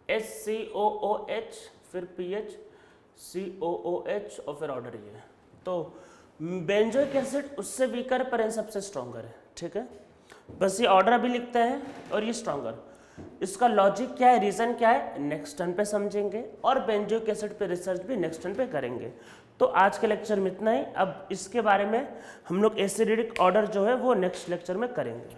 HCOOH, फिर PHCOOH, और फिर ऑर्डर ये। तो बेंजोइक एसिड उससे वीकर पर इन सबसे स्ट्रॉन्गर है। ठीक है, बस ये ऑर्डर अभी लिखते हैं, और ये स्ट्रॉन्गर, इसका लॉजिक क्या है, रीजन क्या है, नेक्स्ट टर्न पे समझेंगे, और बेंजोइक एसिड पे रिसर्च भी नेक्स्ट टर्न पे करेंगे। तो आज के लेक्चर में इतना ही। अब इसके बारे में हम लोग एसिडिक ऑर्डर जो है वो नेक्स्ट लेक्चर में करेंगे।